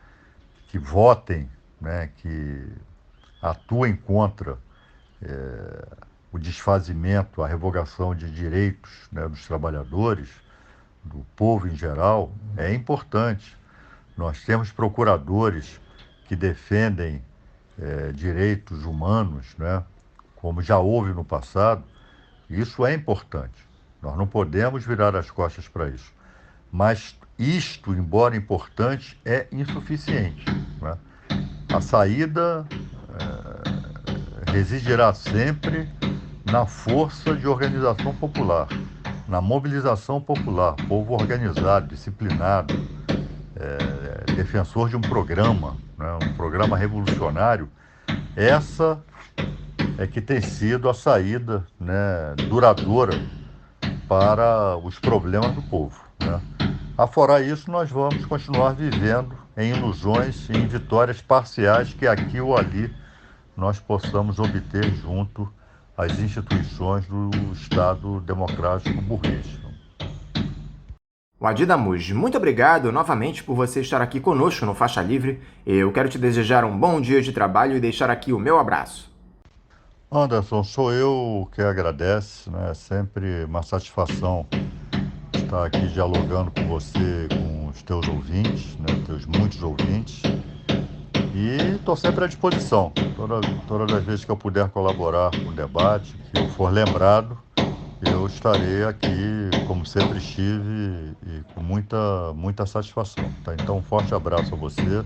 que votem, né, que atuem contra o desfazimento, a revogação de direitos, né, dos trabalhadores, do povo em geral, é importante. Nós temos procuradores que defendem direitos humanos, né, como já houve no passado. Isso é importante. Nós não podemos virar as costas para isso. Mas isto, embora importante, é insuficiente, né? A saída residirá sempre na força de organização popular, na mobilização popular, povo organizado, disciplinado, defensor de um programa, né, um programa revolucionário. Essa é que tem sido a saída, né, duradoura para os problemas do povo, né? Afora isso, nós vamos continuar vivendo em ilusões e em vitórias parciais que aqui ou ali nós possamos obter junto às instituições do Estado Democrático Burguês. Wadi Damuj, muito obrigado novamente por você estar aqui conosco no Faixa Livre. Eu quero te desejar um bom dia de trabalho e deixar aqui o meu abraço. Anderson, sou eu que agradece, né? É sempre uma satisfação estar aqui dialogando com você, com os teus ouvintes, né? Teus muitos ouvintes. E estou sempre à disposição. Todas as vezes que eu puder colaborar com o debate, que eu for lembrado, eu estarei aqui, como sempre estive, e com muita satisfação. Tá? Então, um forte abraço a você,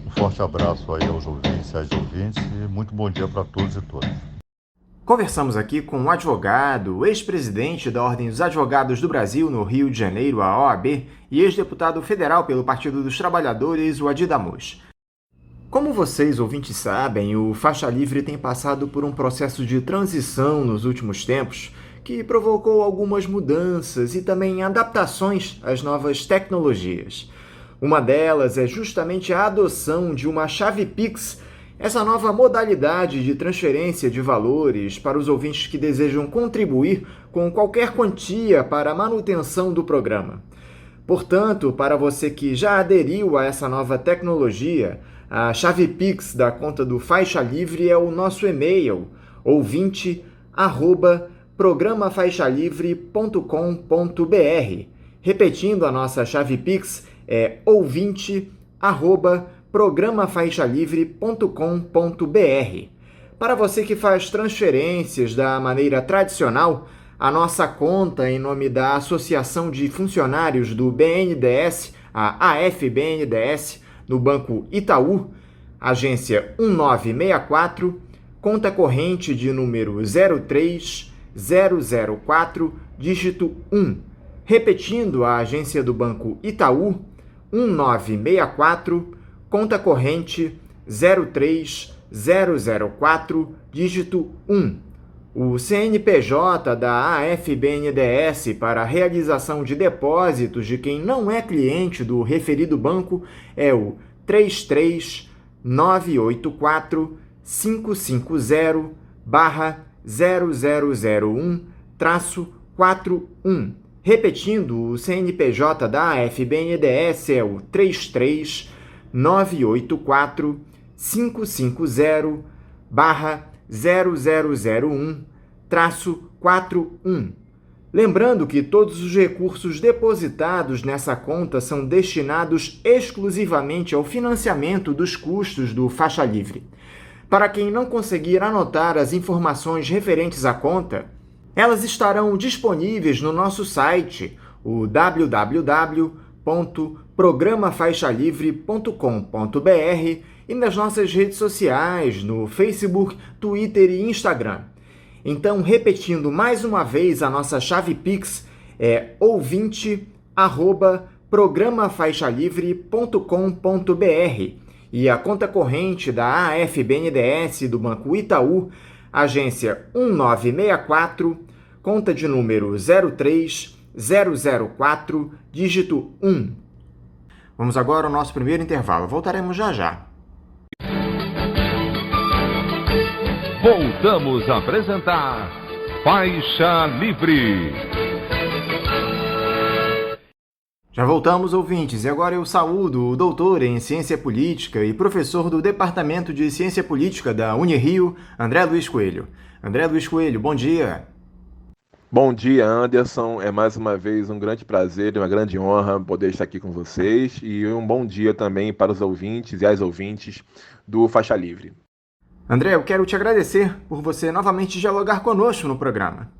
um forte abraço aí aos ouvintes e às ouvintes, e muito bom dia para todos e todas. Conversamos aqui com um advogado, ex-presidente da Ordem dos Advogados do Brasil no Rio de Janeiro, a OAB, e ex-deputado federal pelo Partido dos Trabalhadores, Wadi Damuj. Como vocês, ouvintes, sabem, o Faixa Livre tem passado por um processo de transição nos últimos tempos, que provocou algumas mudanças e também adaptações às novas tecnologias. Uma delas é justamente a adoção de uma chave Pix, essa nova modalidade de transferência de valores para os ouvintes que desejam contribuir com qualquer quantia para a manutenção do programa. Portanto, para você que já aderiu a essa nova tecnologia, a chave Pix da conta do Faixa Livre é o nosso e-mail, ouvinte@programafaixalivre.com.br. Repetindo, a nossa chave Pix é ouvinte@programafaixalivre.com.br. Para você que faz transferências da maneira tradicional, a nossa conta em nome da Associação de Funcionários do BNDES, a AFBNDES, no Banco Itaú, agência 1964, conta corrente de número 03004, dígito 1. Repetindo, a agência do Banco Itaú, 1964, conta corrente 03004, dígito 1. O CNPJ da AFBNDES para a realização de depósitos de quem não é cliente do referido banco é o 33984 550/000. 0001-41. Repetindo, o CNPJ da AFBNDES é o 33-984-550-0001-41. Lembrando que todos os recursos depositados nessa conta são destinados exclusivamente ao financiamento dos custos do Faixa Livre. Para quem não conseguir anotar as informações referentes à conta, elas estarão disponíveis no nosso site, o www.programafaixalivre.com.br, e nas nossas redes sociais, no Facebook, Twitter e Instagram. Então, repetindo mais uma vez, a nossa chave Pix é ouvinte@programafaixalivre.com.br e a conta corrente da AFBNDES do Banco Itaú, agência 1964, conta de número 03004, dígito 1. Vamos agora ao nosso primeiro intervalo. Voltaremos já já. Voltamos a apresentar Faixa Livre. Já voltamos, ouvintes, e agora eu saúdo o doutor em Ciência Política e professor do Departamento de Ciência Política da Unirio, André Luiz Coelho. André Luiz Coelho, bom dia. Bom dia, Anderson. É mais uma vez um grande prazer e uma grande honra poder estar aqui com vocês, e um bom dia também para os ouvintes e as ouvintes do Faixa Livre. André, eu quero te agradecer por você novamente dialogar conosco no programa.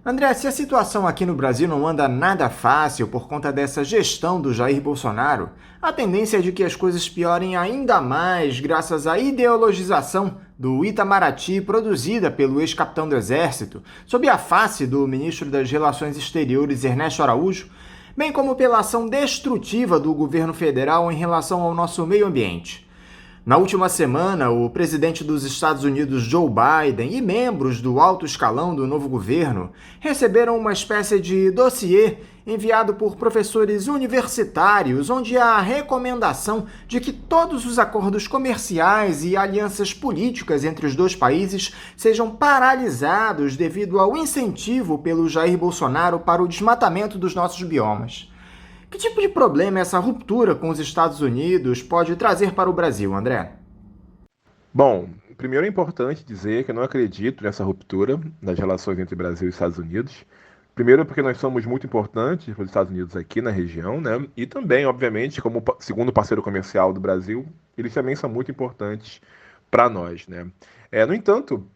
André, se a situação aqui no Brasil não anda nada fácil por conta dessa gestão do Jair Bolsonaro, a tendência é de que as coisas piorem ainda mais graças à ideologização do Itamaraty produzida pelo ex-capitão do Exército, sob a face do ministro das Relações Exteriores, Ernesto Araújo, bem como pela ação destrutiva do governo federal em relação ao nosso meio ambiente. Na última semana, o presidente dos Estados Unidos, Joe Biden, e membros do alto escalão do novo governo receberam uma espécie de dossiê enviado por professores universitários, onde há a recomendação de que todos os acordos comerciais e alianças políticas entre os dois países sejam paralisados devido ao incentivo pelo Jair Bolsonaro para o desmatamento dos nossos biomas. Que tipo de problema essa ruptura com os Estados Unidos pode trazer para o Brasil, André? Bom, primeiro é importante dizer que eu não acredito nessa ruptura das relações entre Brasil e Estados Unidos. Primeiro porque nós somos muito importantes para os Estados Unidos aqui na região, né? E também, obviamente, como segundo parceiro comercial do Brasil, eles também são muito importantes para nós, né? No entanto,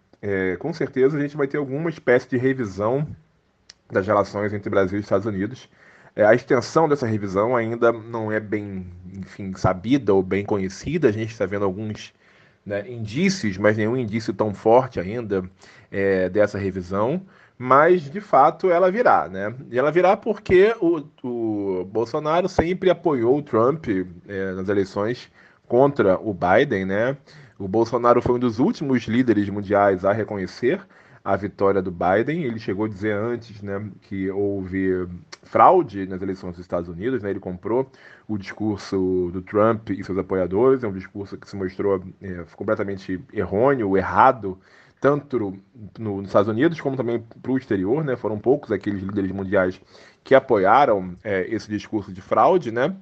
com certeza a gente vai ter alguma espécie de revisão das relações entre Brasil e Estados Unidos. A extensão dessa revisão ainda não é bem, sabida ou bem conhecida. A gente está vendo alguns, indícios, mas nenhum indício tão forte ainda dessa revisão. Mas, de fato, ela virá, né? E ela virá porque o Bolsonaro sempre apoiou o Trump nas eleições contra o Biden, né? O Bolsonaro foi um dos últimos líderes mundiais a reconhecer a vitória do Biden. Ele chegou a dizer antes, que houve fraude nas eleições dos Estados Unidos, né? Ele comprou o discurso do Trump e seus apoiadores, é um discurso que se mostrou completamente errôneo, errado, tanto nos Estados Unidos como também para o exterior, né? Foram poucos aqueles líderes mundiais que apoiaram esse discurso de fraude, né?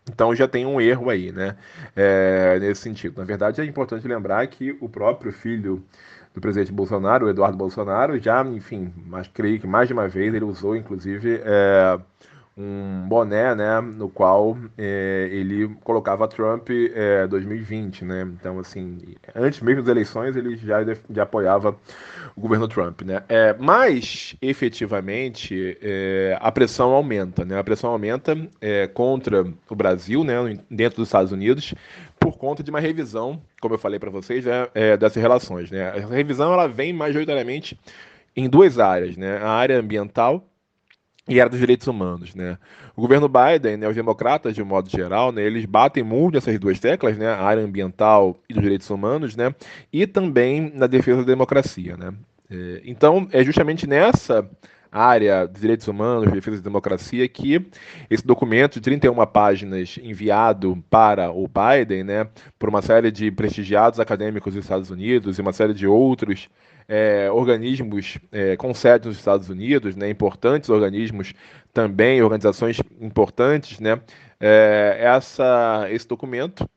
Então já tem um erro aí, né? Nesse sentido. Na verdade, é importante lembrar que o próprio filho do presidente Bolsonaro, o Eduardo Bolsonaro, já, mas creio que mais de uma vez ele usou, inclusive, um boné, né, no qual ele colocava Trump 2020, né? Então, antes mesmo das eleições, ele já apoiava o governo Trump, né? Mas, efetivamente, a pressão aumenta, né? A pressão aumenta contra o Brasil, né, dentro dos Estados Unidos, por conta de uma revisão, como eu falei para vocês, dessas relações, né? Essa revisão ela vem majoritariamente em duas áreas, né? A área ambiental e a área dos direitos humanos, né? O governo Biden, né, os democratas, de um modo geral, né, eles batem muito nessas duas teclas, né? A área ambiental e dos direitos humanos, né? E também na defesa da democracia, né? Então, é justamente nessa área de direitos humanos, defesa da democracia, que esse documento de 31 páginas enviado para o Biden, né, por uma série de prestigiados acadêmicos dos Estados Unidos e uma série de outros organismos com sede nos Estados Unidos, né, importantes organismos também, organizações importantes, né, esse documento,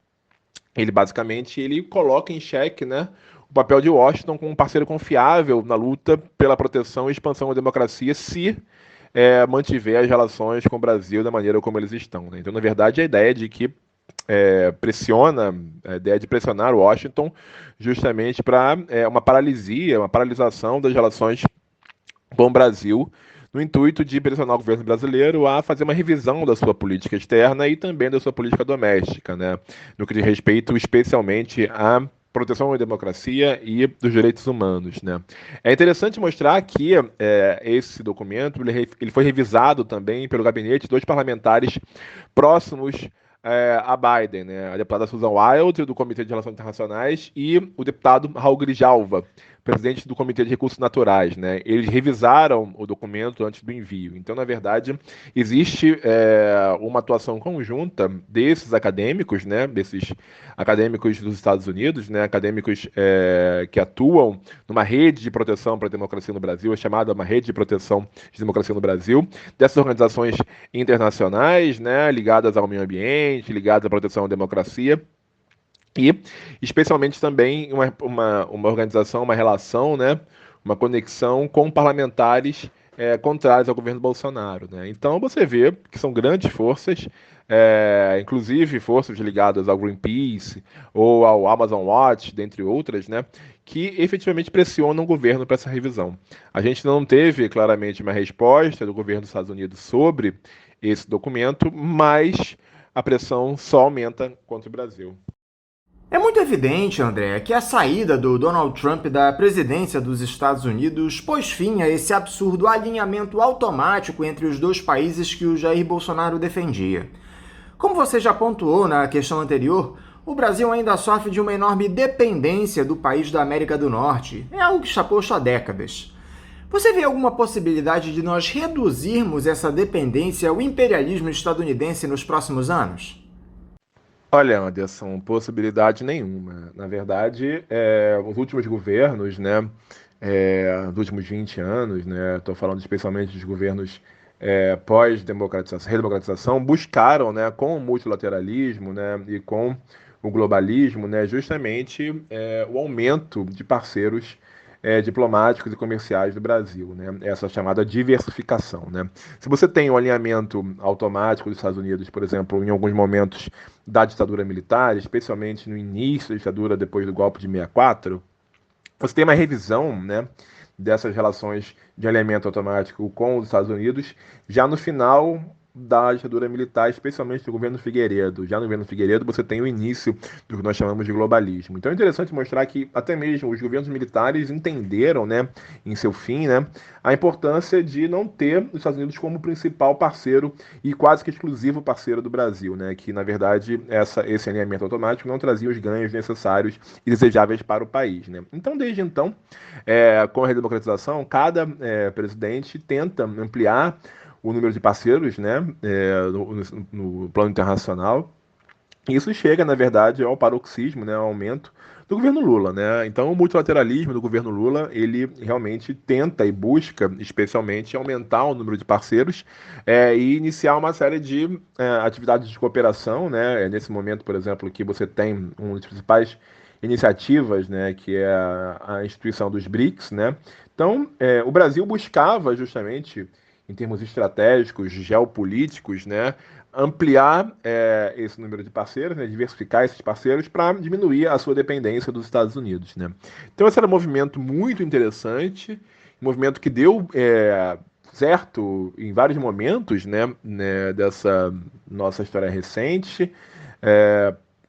ele coloca em xeque, né, o papel de Washington como um parceiro confiável na luta pela proteção e expansão da democracia, se mantiver as relações com o Brasil da maneira como eles estão, né? Então, na verdade, a ideia de que a ideia de pressionar Washington justamente para uma paralisação das relações com o Brasil, no intuito de pressionar o governo brasileiro a fazer uma revisão da sua política externa e também da sua política doméstica, né? No que diz respeito especialmente à proteção à democracia e dos direitos humanos, né? É interessante mostrar que esse documento ele foi revisado também pelo gabinete de 2 parlamentares próximos a Biden, né? A deputada Susan Wild, do Comitê de Relações Internacionais, e o deputado Raul Grijalva, presidente do Comitê de Recursos Naturais, né? Eles revisaram o documento antes do envio. Então, na verdade, existe uma atuação conjunta desses acadêmicos, né? Desses acadêmicos dos Estados Unidos, né? Acadêmicos que atuam numa rede de proteção para a democracia no Brasil, é chamada uma rede de proteção de democracia no Brasil, dessas organizações internacionais, né? Ligadas ao meio ambiente, ligadas à proteção à democracia, e especialmente também uma organização, uma relação, né, uma conexão com parlamentares contrários ao governo Bolsonaro, né? Então você vê que são grandes forças, inclusive forças ligadas ao Greenpeace ou ao Amazon Watch, dentre outras, né, que efetivamente pressionam o governo para essa revisão. A gente não teve claramente uma resposta do governo dos Estados Unidos sobre esse documento, mas a pressão só aumenta contra o Brasil. É muito evidente, André, que a saída do Donald Trump da presidência dos Estados Unidos pôs fim a esse absurdo alinhamento automático entre os 2 países que o Jair Bolsonaro defendia. Como você já pontuou na questão anterior, o Brasil ainda sofre de uma enorme dependência do país da América do Norte. É algo que está posto há décadas. Você vê alguma possibilidade de nós reduzirmos essa dependência ao imperialismo estadunidense nos próximos anos? Olha, Anderson, possibilidade nenhuma. Na verdade, os últimos governos, né, dos últimos 20 anos, né, estou falando especialmente dos governos redemocratização, buscaram, né, com o multilateralismo, né, e com o globalismo, né, justamente o aumento de parceiros diplomáticos e comerciais do Brasil, né? Essa chamada diversificação, né? Se você tem um alinhamento automático dos Estados Unidos, por exemplo, em alguns momentos da ditadura militar, especialmente no início da ditadura depois do golpe de 64, você tem uma revisão, né, dessas relações de alinhamento automático com os Estados Unidos já no final da ditadura militar, especialmente do governo Figueiredo. Já no governo Figueiredo você tem o início do que nós chamamos de globalismo. Então é interessante mostrar que até mesmo os governos militares entenderam, né, em seu fim, né, a importância de não ter os Estados Unidos como principal parceiro e quase que exclusivo parceiro do Brasil, né, que na verdade esse alinhamento automático não trazia os ganhos necessários e desejáveis para o país, né. Então, desde então, com a redemocratização, cada presidente tenta ampliar o número de parceiros, né, no plano internacional. E isso chega, na verdade, ao paroxismo, né, ao aumento do governo Lula, né? Então, o multilateralismo do governo Lula, ele realmente tenta e busca, especialmente, aumentar o número de parceiros e iniciar uma série de atividades de cooperação, né? Nesse momento, por exemplo, que você tem uma das principais iniciativas, né, que é a instituição dos BRICS, né? Então, o Brasil buscava justamente, em termos estratégicos, geopolíticos, né, ampliar esse número de parceiros, né, diversificar esses parceiros para diminuir a sua dependência dos Estados Unidos, né. Então esse era um movimento muito interessante, um movimento que deu certo em vários momentos, né, dessa nossa história recente,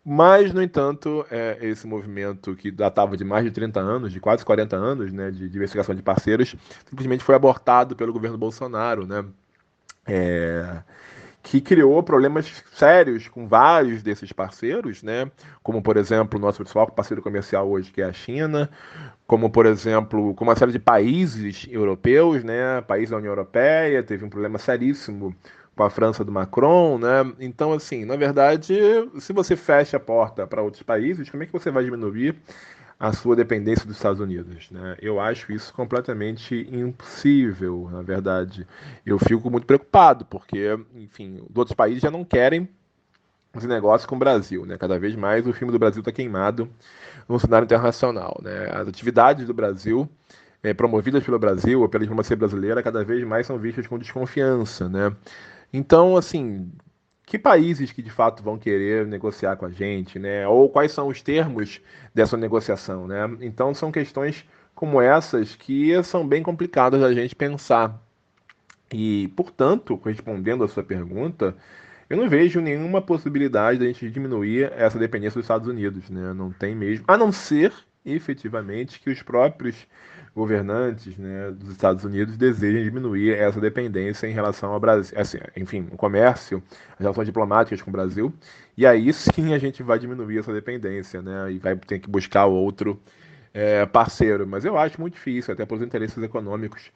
mas, no entanto, esse movimento que datava de mais de 30 anos, de quase 40 anos, né, de diversificação de parceiros, simplesmente foi abortado pelo governo Bolsonaro, né, que criou problemas sérios com vários desses parceiros, né, como, por exemplo, o nosso principal parceiro comercial hoje, que é a China, como, por exemplo, com uma série de países europeus, né, países da União Europeia, teve um problema seríssimo com a França do Macron, né? Então, assim, na verdade, se você fecha a porta para outros países, como é que você vai diminuir a sua dependência dos Estados Unidos, né? Eu acho isso completamente impossível, na verdade. Eu fico muito preocupado, porque, enfim, os outros países já não querem fazer negócio com o Brasil, né? Cada vez mais o filme do Brasil está queimado no cenário internacional, né? As atividades do Brasil, promovidas pelo Brasil ou pela diplomacia brasileira, cada vez mais são vistas com desconfiança, né? Então, assim, que países que de fato vão querer negociar com a gente, né? Ou quais são os termos dessa negociação, né? Então, são questões como essas que são bem complicadas da gente pensar. E, portanto, respondendo a sua pergunta, eu não vejo nenhuma possibilidade da gente diminuir essa dependência dos Estados Unidos, né? Não tem mesmo, a não ser, efetivamente, que os próprios governantes, né, dos Estados Unidos desejem diminuir essa dependência em relação ao Brasil, assim, enfim, o comércio, as relações diplomáticas com o Brasil, e aí sim a gente vai diminuir essa dependência, né? E vai ter que buscar outro parceiro. Mas eu acho muito difícil, até pelos interesses econômicos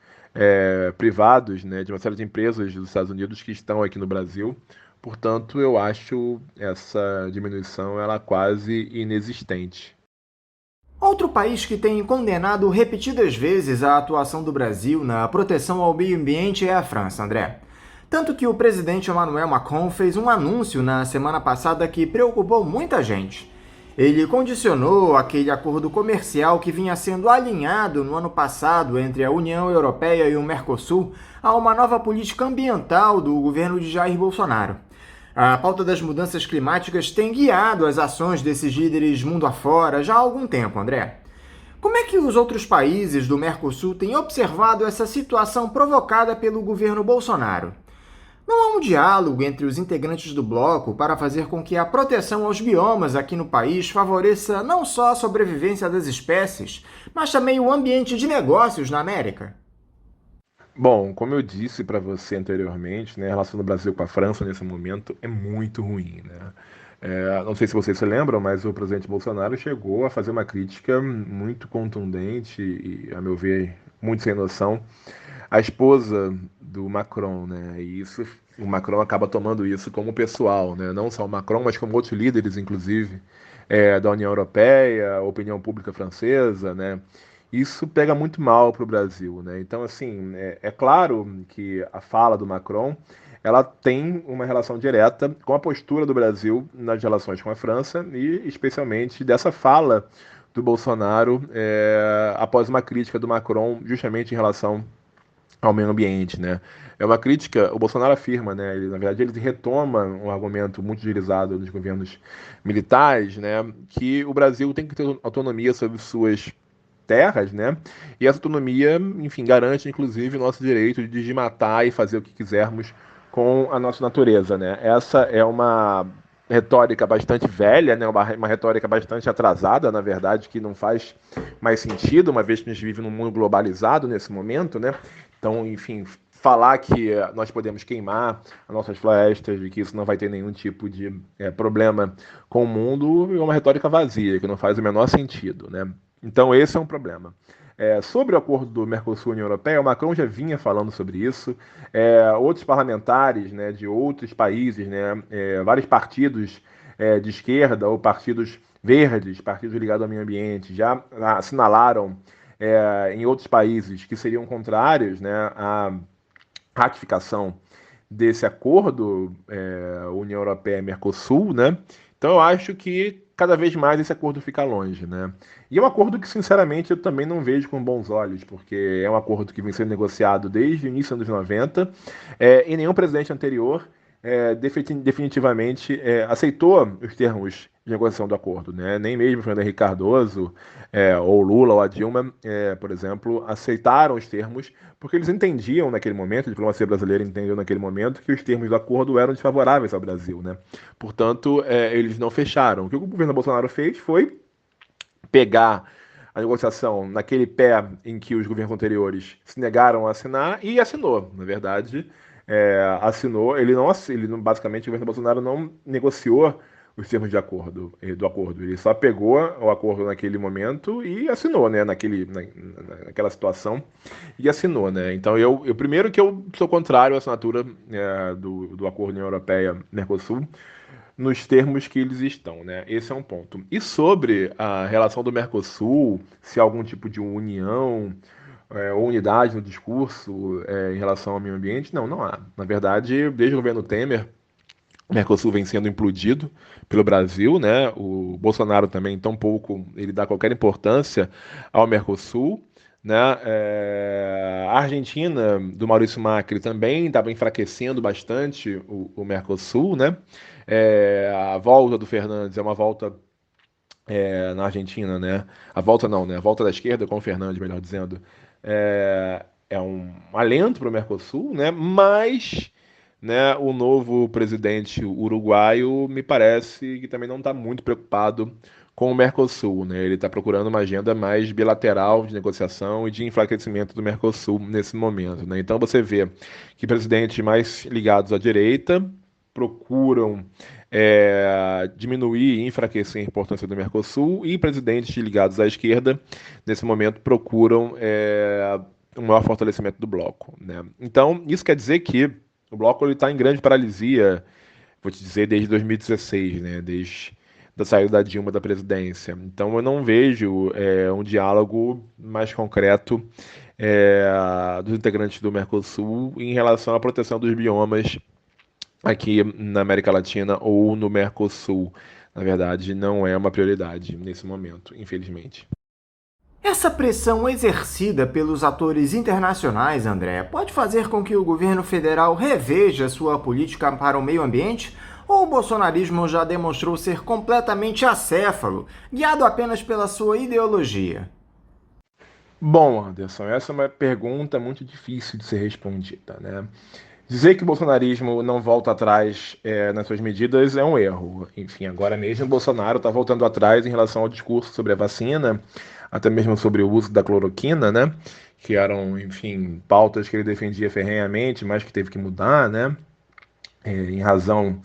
privados, né, de uma série de empresas dos Estados Unidos que estão aqui no Brasil. Portanto, eu acho essa diminuição ela quase inexistente. Outro país que tem condenado repetidas vezes a atuação do Brasil na proteção ao meio ambiente é a França, André. Tanto que o presidente Emmanuel Macron fez um anúncio na semana passada que preocupou muita gente. Ele condicionou aquele acordo comercial que vinha sendo alinhado no ano passado entre a União Europeia e o Mercosul a uma nova política ambiental do governo de Jair Bolsonaro. A pauta das mudanças climáticas tem guiado as ações desses líderes mundo afora já há algum tempo, André. Como é que os outros países do Mercosul têm observado essa situação provocada pelo governo Bolsonaro? Não há um diálogo entre os integrantes do bloco para fazer com que a proteção aos biomas aqui no país favoreça não só a sobrevivência das espécies, mas também o ambiente de negócios na América? Bom, como eu disse para você anteriormente, né, a relação do Brasil com a França nesse momento é muito ruim, né? Não sei se vocês se lembram, mas o presidente Bolsonaro chegou a fazer uma crítica muito contundente e, a meu ver, muito sem noção à esposa do Macron, né? E isso, o Macron acaba tomando isso como pessoal, né? Não só o Macron, mas como outros líderes, inclusive, da União Europeia, opinião pública francesa, né? Isso pega muito mal para o Brasil, né? Então, assim, é claro que a fala do Macron ela tem uma relação direta com a postura do Brasil nas relações com a França e, especialmente, dessa fala do Bolsonaro após uma crítica do Macron justamente em relação ao meio ambiente, né? É uma crítica, o Bolsonaro afirma, né? Na verdade, ele retoma um argumento muito utilizado nos governos militares, né? Que o Brasil tem que ter autonomia sobre suas terras, né? E essa autonomia, enfim, garante inclusive o nosso direito de desmatar e fazer o que quisermos com a nossa natureza, né? Essa é uma retórica bastante velha, né? Uma retórica bastante atrasada, na verdade, que não faz mais sentido, uma vez que a gente vive num mundo globalizado nesse momento, né? Então, enfim, falar que nós podemos queimar as nossas florestas e que isso não vai ter nenhum tipo de problema com o mundo é uma retórica vazia, que não faz o menor sentido, né? Então, esse é um problema. Sobre o acordo do Mercosul e União Europeia, o Macron já vinha falando sobre isso. Outros parlamentares, né, de outros países, né, vários partidos de esquerda ou partidos verdes, partidos ligados ao meio ambiente, já assinalaram em outros países que seriam contrários, né, à ratificação desse acordo União Europeia-Mercosul, né? Então, eu acho que cada vez mais esse acordo fica longe, né? E é um acordo que, sinceramente, eu também não vejo com bons olhos, porque é um acordo que vem sendo negociado desde o início dos anos 90, e nenhum presidente anterior definitivamente aceitou os termos de negociação do acordo, né? Nem mesmo o Fernando Henrique Cardoso, ou Lula, ou a Dilma, por exemplo, aceitaram os termos, porque eles entendiam naquele momento, a diplomacia brasileira entendeu naquele momento, que os termos do acordo eram desfavoráveis ao Brasil, né? Portanto, eles não fecharam. O que o governo Bolsonaro fez foi pegar a negociação naquele pé em que os governos anteriores se negaram a assinar e assinou. Na verdade, assinou, basicamente o governo Bolsonaro não negociou os termos do acordo. Ele só pegou o acordo naquele momento e assinou, né, naquela situação, e assinou, né. Então, eu primeiro que eu sou contrário à assinatura do acordo União Europeia-Mercosul, nos termos que eles estão, né? Esse é um ponto. E sobre a relação do Mercosul, se há algum tipo de união ou unidade no discurso em relação ao meio ambiente, não há. Na verdade, desde o governo Temer, o Mercosul vem sendo implodido pelo Brasil, né? O Bolsonaro também, tão pouco, ele dá qualquer importância ao Mercosul, né? A Argentina, do Maurício Macri, também estava enfraquecendo bastante o Mercosul, né? A volta do Fernandes é uma volta na Argentina, né? A volta não, né? A volta da esquerda com o Fernandes, melhor dizendo, é um alento para o Mercosul, né? Mas, né, o novo presidente uruguaio me parece que também não está muito preocupado com o Mercosul, né? Ele está procurando uma agenda mais bilateral de negociação e de enfraquecimento do Mercosul nesse momento, né? Então você vê que presidentes mais ligados à direita procuram diminuir e enfraquecer a importância do Mercosul, e presidentes ligados à esquerda, nesse momento, procuram um maior fortalecimento do bloco, né? Então, isso quer dizer que o bloco está em grande paralisia, vou te dizer, desde 2016, né? Desde da saída da Dilma da presidência. Então, eu não vejo um diálogo mais concreto dos integrantes do Mercosul em relação à proteção dos biomas aqui na América Latina ou no Mercosul. Na verdade, não é uma prioridade nesse momento, infelizmente. Essa pressão exercida pelos atores internacionais, André, pode fazer com que o governo federal reveja sua política para o meio ambiente? Ou o bolsonarismo já demonstrou ser completamente acéfalo, guiado apenas pela sua ideologia? Bom, Anderson, essa é uma pergunta muito difícil de ser respondida, né? Dizer que o bolsonarismo não volta atrás nas suas medidas é um erro. Enfim, agora mesmo o Bolsonaro está voltando atrás em relação ao discurso sobre a vacina, até mesmo sobre o uso da cloroquina, né? Que eram, enfim, pautas que ele defendia ferrenhamente, mas que teve que mudar, né? Em razão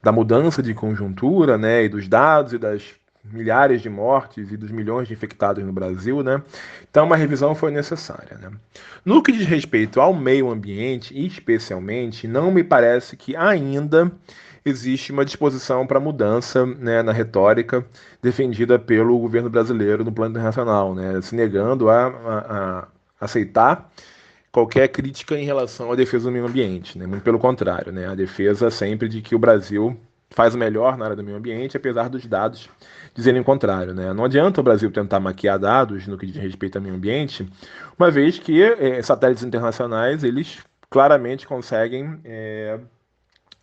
da mudança de conjuntura, né? E dos dados e das milhares de mortes e dos milhões de infectados no Brasil, né? Então, uma revisão foi necessária, né? No que diz respeito ao meio ambiente, especialmente, não me parece que ainda existe uma disposição para mudança, né, na retórica defendida pelo governo brasileiro no plano internacional, né? Se negando a aceitar qualquer crítica em relação à defesa do meio ambiente, né? Muito pelo contrário, né? A defesa sempre de que o Brasil faz o melhor na área do meio ambiente, apesar dos dados dizerem o contrário, né? Não adianta o Brasil tentar maquiar dados no que diz respeito ao meio ambiente, uma vez que satélites internacionais, eles claramente conseguem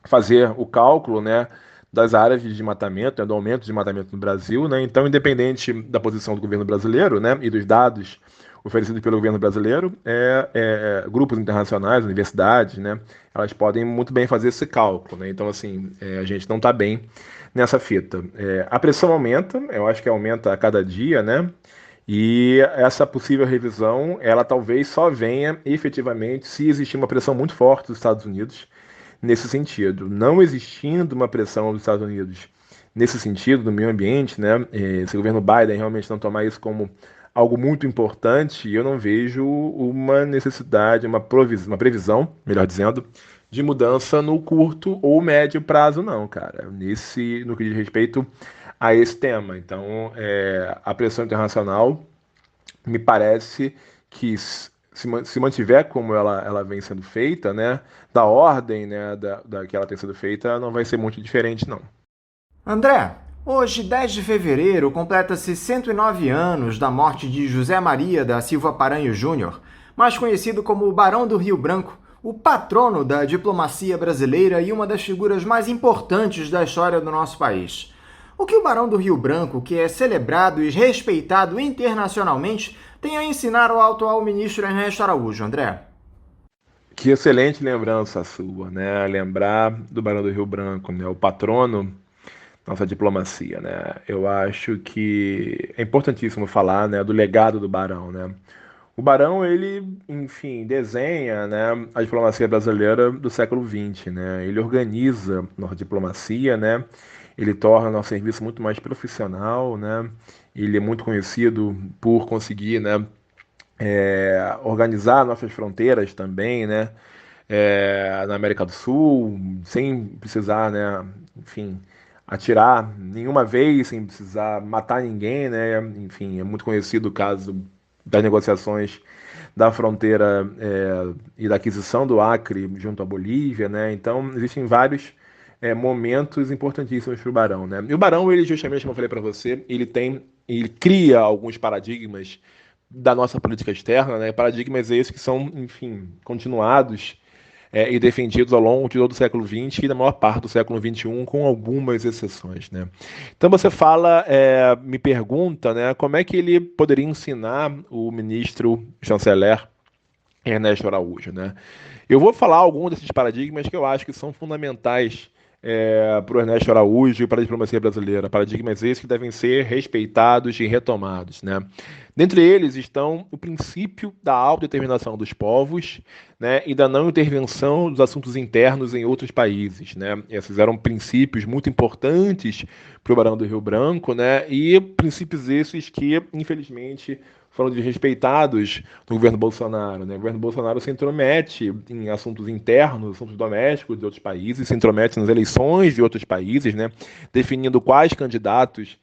fazer o cálculo, né, das áreas de desmatamento, do aumento de desmatamento no Brasil, né? Então, independente da posição do governo brasileiro, né, e dos dados oferecidos pelo governo brasileiro, grupos internacionais, universidades, né, elas podem muito bem fazer esse cálculo, né? Então, assim, a gente não está bem nessa fita. A pressão aumenta, eu acho que aumenta a cada dia, né? E essa possível revisão, ela talvez só venha efetivamente se existir uma pressão muito forte dos Estados Unidos nesse sentido. Não existindo uma pressão dos Estados Unidos nesse sentido, do meio ambiente, né? Se o governo Biden realmente não tomar isso como algo muito importante, eu não vejo uma necessidade, uma previsão, melhor dizendo, de mudança no curto ou médio prazo, não, cara. No que diz respeito a esse tema. Então, a pressão internacional me parece que se mantiver como ela vem sendo feita, né, da ordem, né, da que ela tem sido feita, não vai ser muito diferente, não. André, hoje, 10 de fevereiro, completa-se 109 anos da morte de José Maria da Silva Paranhos Júnior, mais conhecido como o Barão do Rio Branco, o patrono da diplomacia brasileira e uma das figuras mais importantes da história do nosso país. O que o Barão do Rio Branco, que é celebrado e respeitado internacionalmente, tem a ensinar ao atual ministro Ernesto Araújo, André? Que excelente lembrança sua, né? Lembrar do Barão do Rio Branco, né? O patrono nossa diplomacia, né? Eu acho que é importantíssimo falar, né, do legado do Barão, né? O Barão, ele, enfim, desenha, né, a diplomacia brasileira do século XX, né? Ele organiza nossa diplomacia, né? Ele torna nosso serviço muito mais profissional, né? Ele é muito conhecido por conseguir, né, organizar nossas fronteiras também, né? Na América do Sul, sem precisar, né, enfim, atirar nenhuma vez sem precisar matar ninguém, né? Enfim, é muito conhecido o caso das negociações da fronteira e da aquisição do Acre junto à Bolívia, né? Então, existem vários momentos importantíssimos para o Barão, né? E o Barão, ele justamente, como eu falei para você, ele cria alguns paradigmas da nossa política externa, né? Paradigmas esses que são, enfim, continuados e defendidos ao longo de todo o século XX e da maior parte do século XXI, com algumas exceções, né? Então você fala, me pergunta, né, como é que ele poderia ensinar o ministro chanceler Ernesto Araújo, né? Eu vou falar alguns desses paradigmas que eu acho que são fundamentais para o Ernesto Araújo e para a diplomacia brasileira. Paradigmas esses que devem ser respeitados e retomados, né? Dentre eles estão o princípio da autodeterminação dos povos, né, e da não intervenção dos assuntos internos em outros países, né? Esses eram princípios muito importantes para o Barão do Rio Branco, né? E princípios esses que, infelizmente, foram desrespeitados no governo Bolsonaro, né? O governo Bolsonaro se intromete em assuntos internos, assuntos domésticos de outros países, se intromete nas eleições de outros países, né? Definindo quais candidatos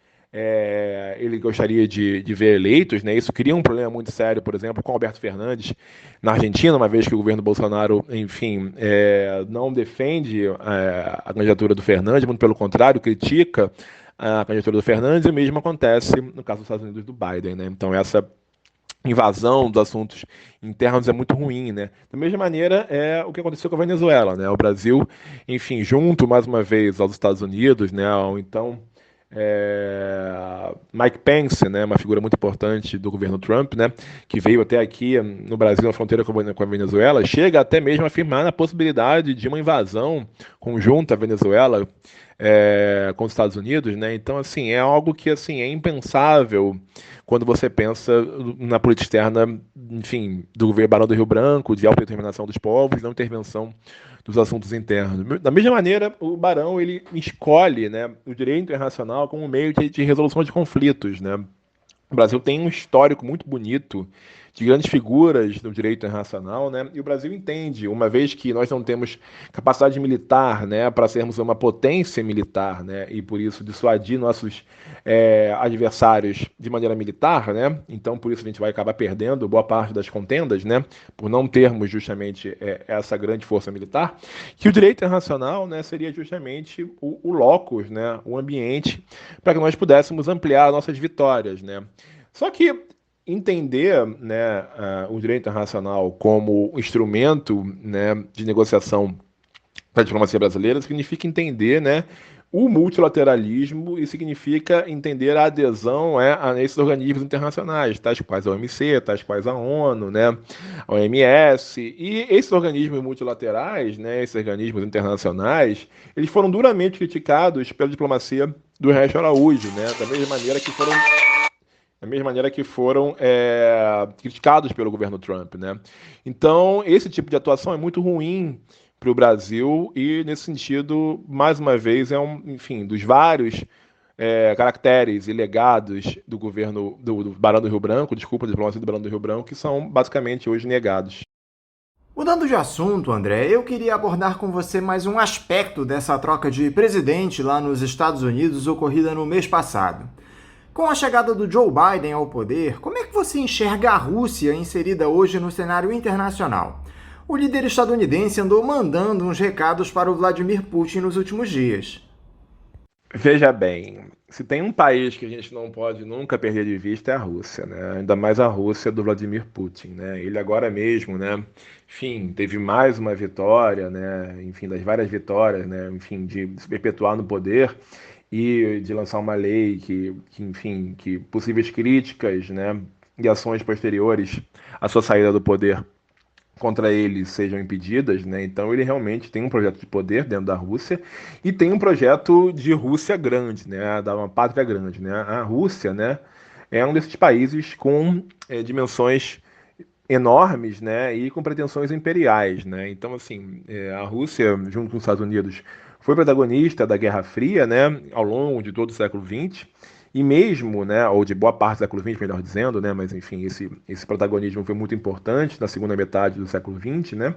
ele gostaria de ver eleitos, né? Isso cria um problema muito sério, por exemplo, com Alberto Fernandes na Argentina, uma vez que o governo Bolsonaro, enfim, não defende a candidatura do Fernandes, muito pelo contrário, critica a candidatura do Fernandes, e o mesmo acontece no caso dos Estados Unidos do Biden, né? Então essa invasão dos assuntos internos é muito ruim, né? Da mesma maneira é o que aconteceu com a Venezuela, né? O Brasil, enfim, junto mais uma vez aos Estados Unidos, né? Então Mike Pence, né, uma figura muito importante do governo Trump, né, que veio até aqui no Brasil, na fronteira com a Venezuela, chega até mesmo a afirmar a possibilidade de uma invasão conjunta à Venezuela com os Estados Unidos, né? Então, assim, é algo que assim é impensável quando você pensa na política externa, enfim, do governo Barão do Rio Branco, de autodeterminação dos povos, não intervenção dos assuntos internos. Da mesma maneira, o Barão ele escolhe, né, o direito internacional como um meio de resolução de conflitos, né? O Brasil tem um histórico muito bonito de grandes figuras do direito internacional, né? E o Brasil entende, uma vez que nós não temos capacidade militar, né, para sermos uma potência militar, né, e por isso dissuadir nossos adversários de maneira militar, né? Então por isso a gente vai acabar perdendo boa parte das contendas, né, por não termos justamente essa grande força militar, que o direito internacional, né, seria justamente o locus, né, o ambiente para que nós pudéssemos ampliar nossas vitórias, né? Só que entender, né, o direito internacional como instrumento, né, de negociação da diplomacia brasileira significa entender, né, o multilateralismo e significa entender a adesão a esses organismos internacionais, tais quais a OMC, tais quais a ONU, né, a OMS. E esses organismos multilaterais, né, esses organismos internacionais, eles foram duramente criticados pela diplomacia do Ernesto Araújo, né, da mesma maneira que foram criticados pelo governo Trump, né? Então, esse tipo de atuação é muito ruim para o Brasil e, nesse sentido, mais uma vez, enfim, dos vários caracteres e legados do governo do Barão do Rio Branco, da diplomacia do Barão do Rio Branco, que são basicamente hoje negados. Mudando de assunto, André, eu queria abordar com você mais um aspecto dessa troca de presidente lá nos Estados Unidos ocorrida no mês passado. Com a chegada do Joe Biden ao poder, como é que você enxerga a Rússia inserida hoje no cenário internacional? O líder estadunidense andou mandando uns recados para o Vladimir Putin nos últimos dias. Veja bem, se tem um país que a gente não pode nunca perder de vista é a Rússia, né? Ainda mais a Rússia do Vladimir Putin, né? Ele agora mesmo, né? Enfim, teve mais uma vitória, né? Enfim, das várias vitórias, né? Enfim, de se perpetuar no poder e de lançar uma lei enfim, que possíveis críticas, né, e ações posteriores à sua saída do poder contra ele sejam impedidas, né? Então ele realmente tem um projeto de poder dentro da Rússia e tem um projeto de Rússia grande, né? Da uma pátria grande, né? A Rússia, né, é um desses países com dimensões enormes, né, e com pretensões imperiais, né? Então, assim, a Rússia, junto com os Estados Unidos, foi protagonista da Guerra Fria, né, ao longo de todo o século XX, e mesmo, né, ou de boa parte do século XX, melhor dizendo, né, mas enfim, esse protagonismo foi muito importante na segunda metade do século XX, né,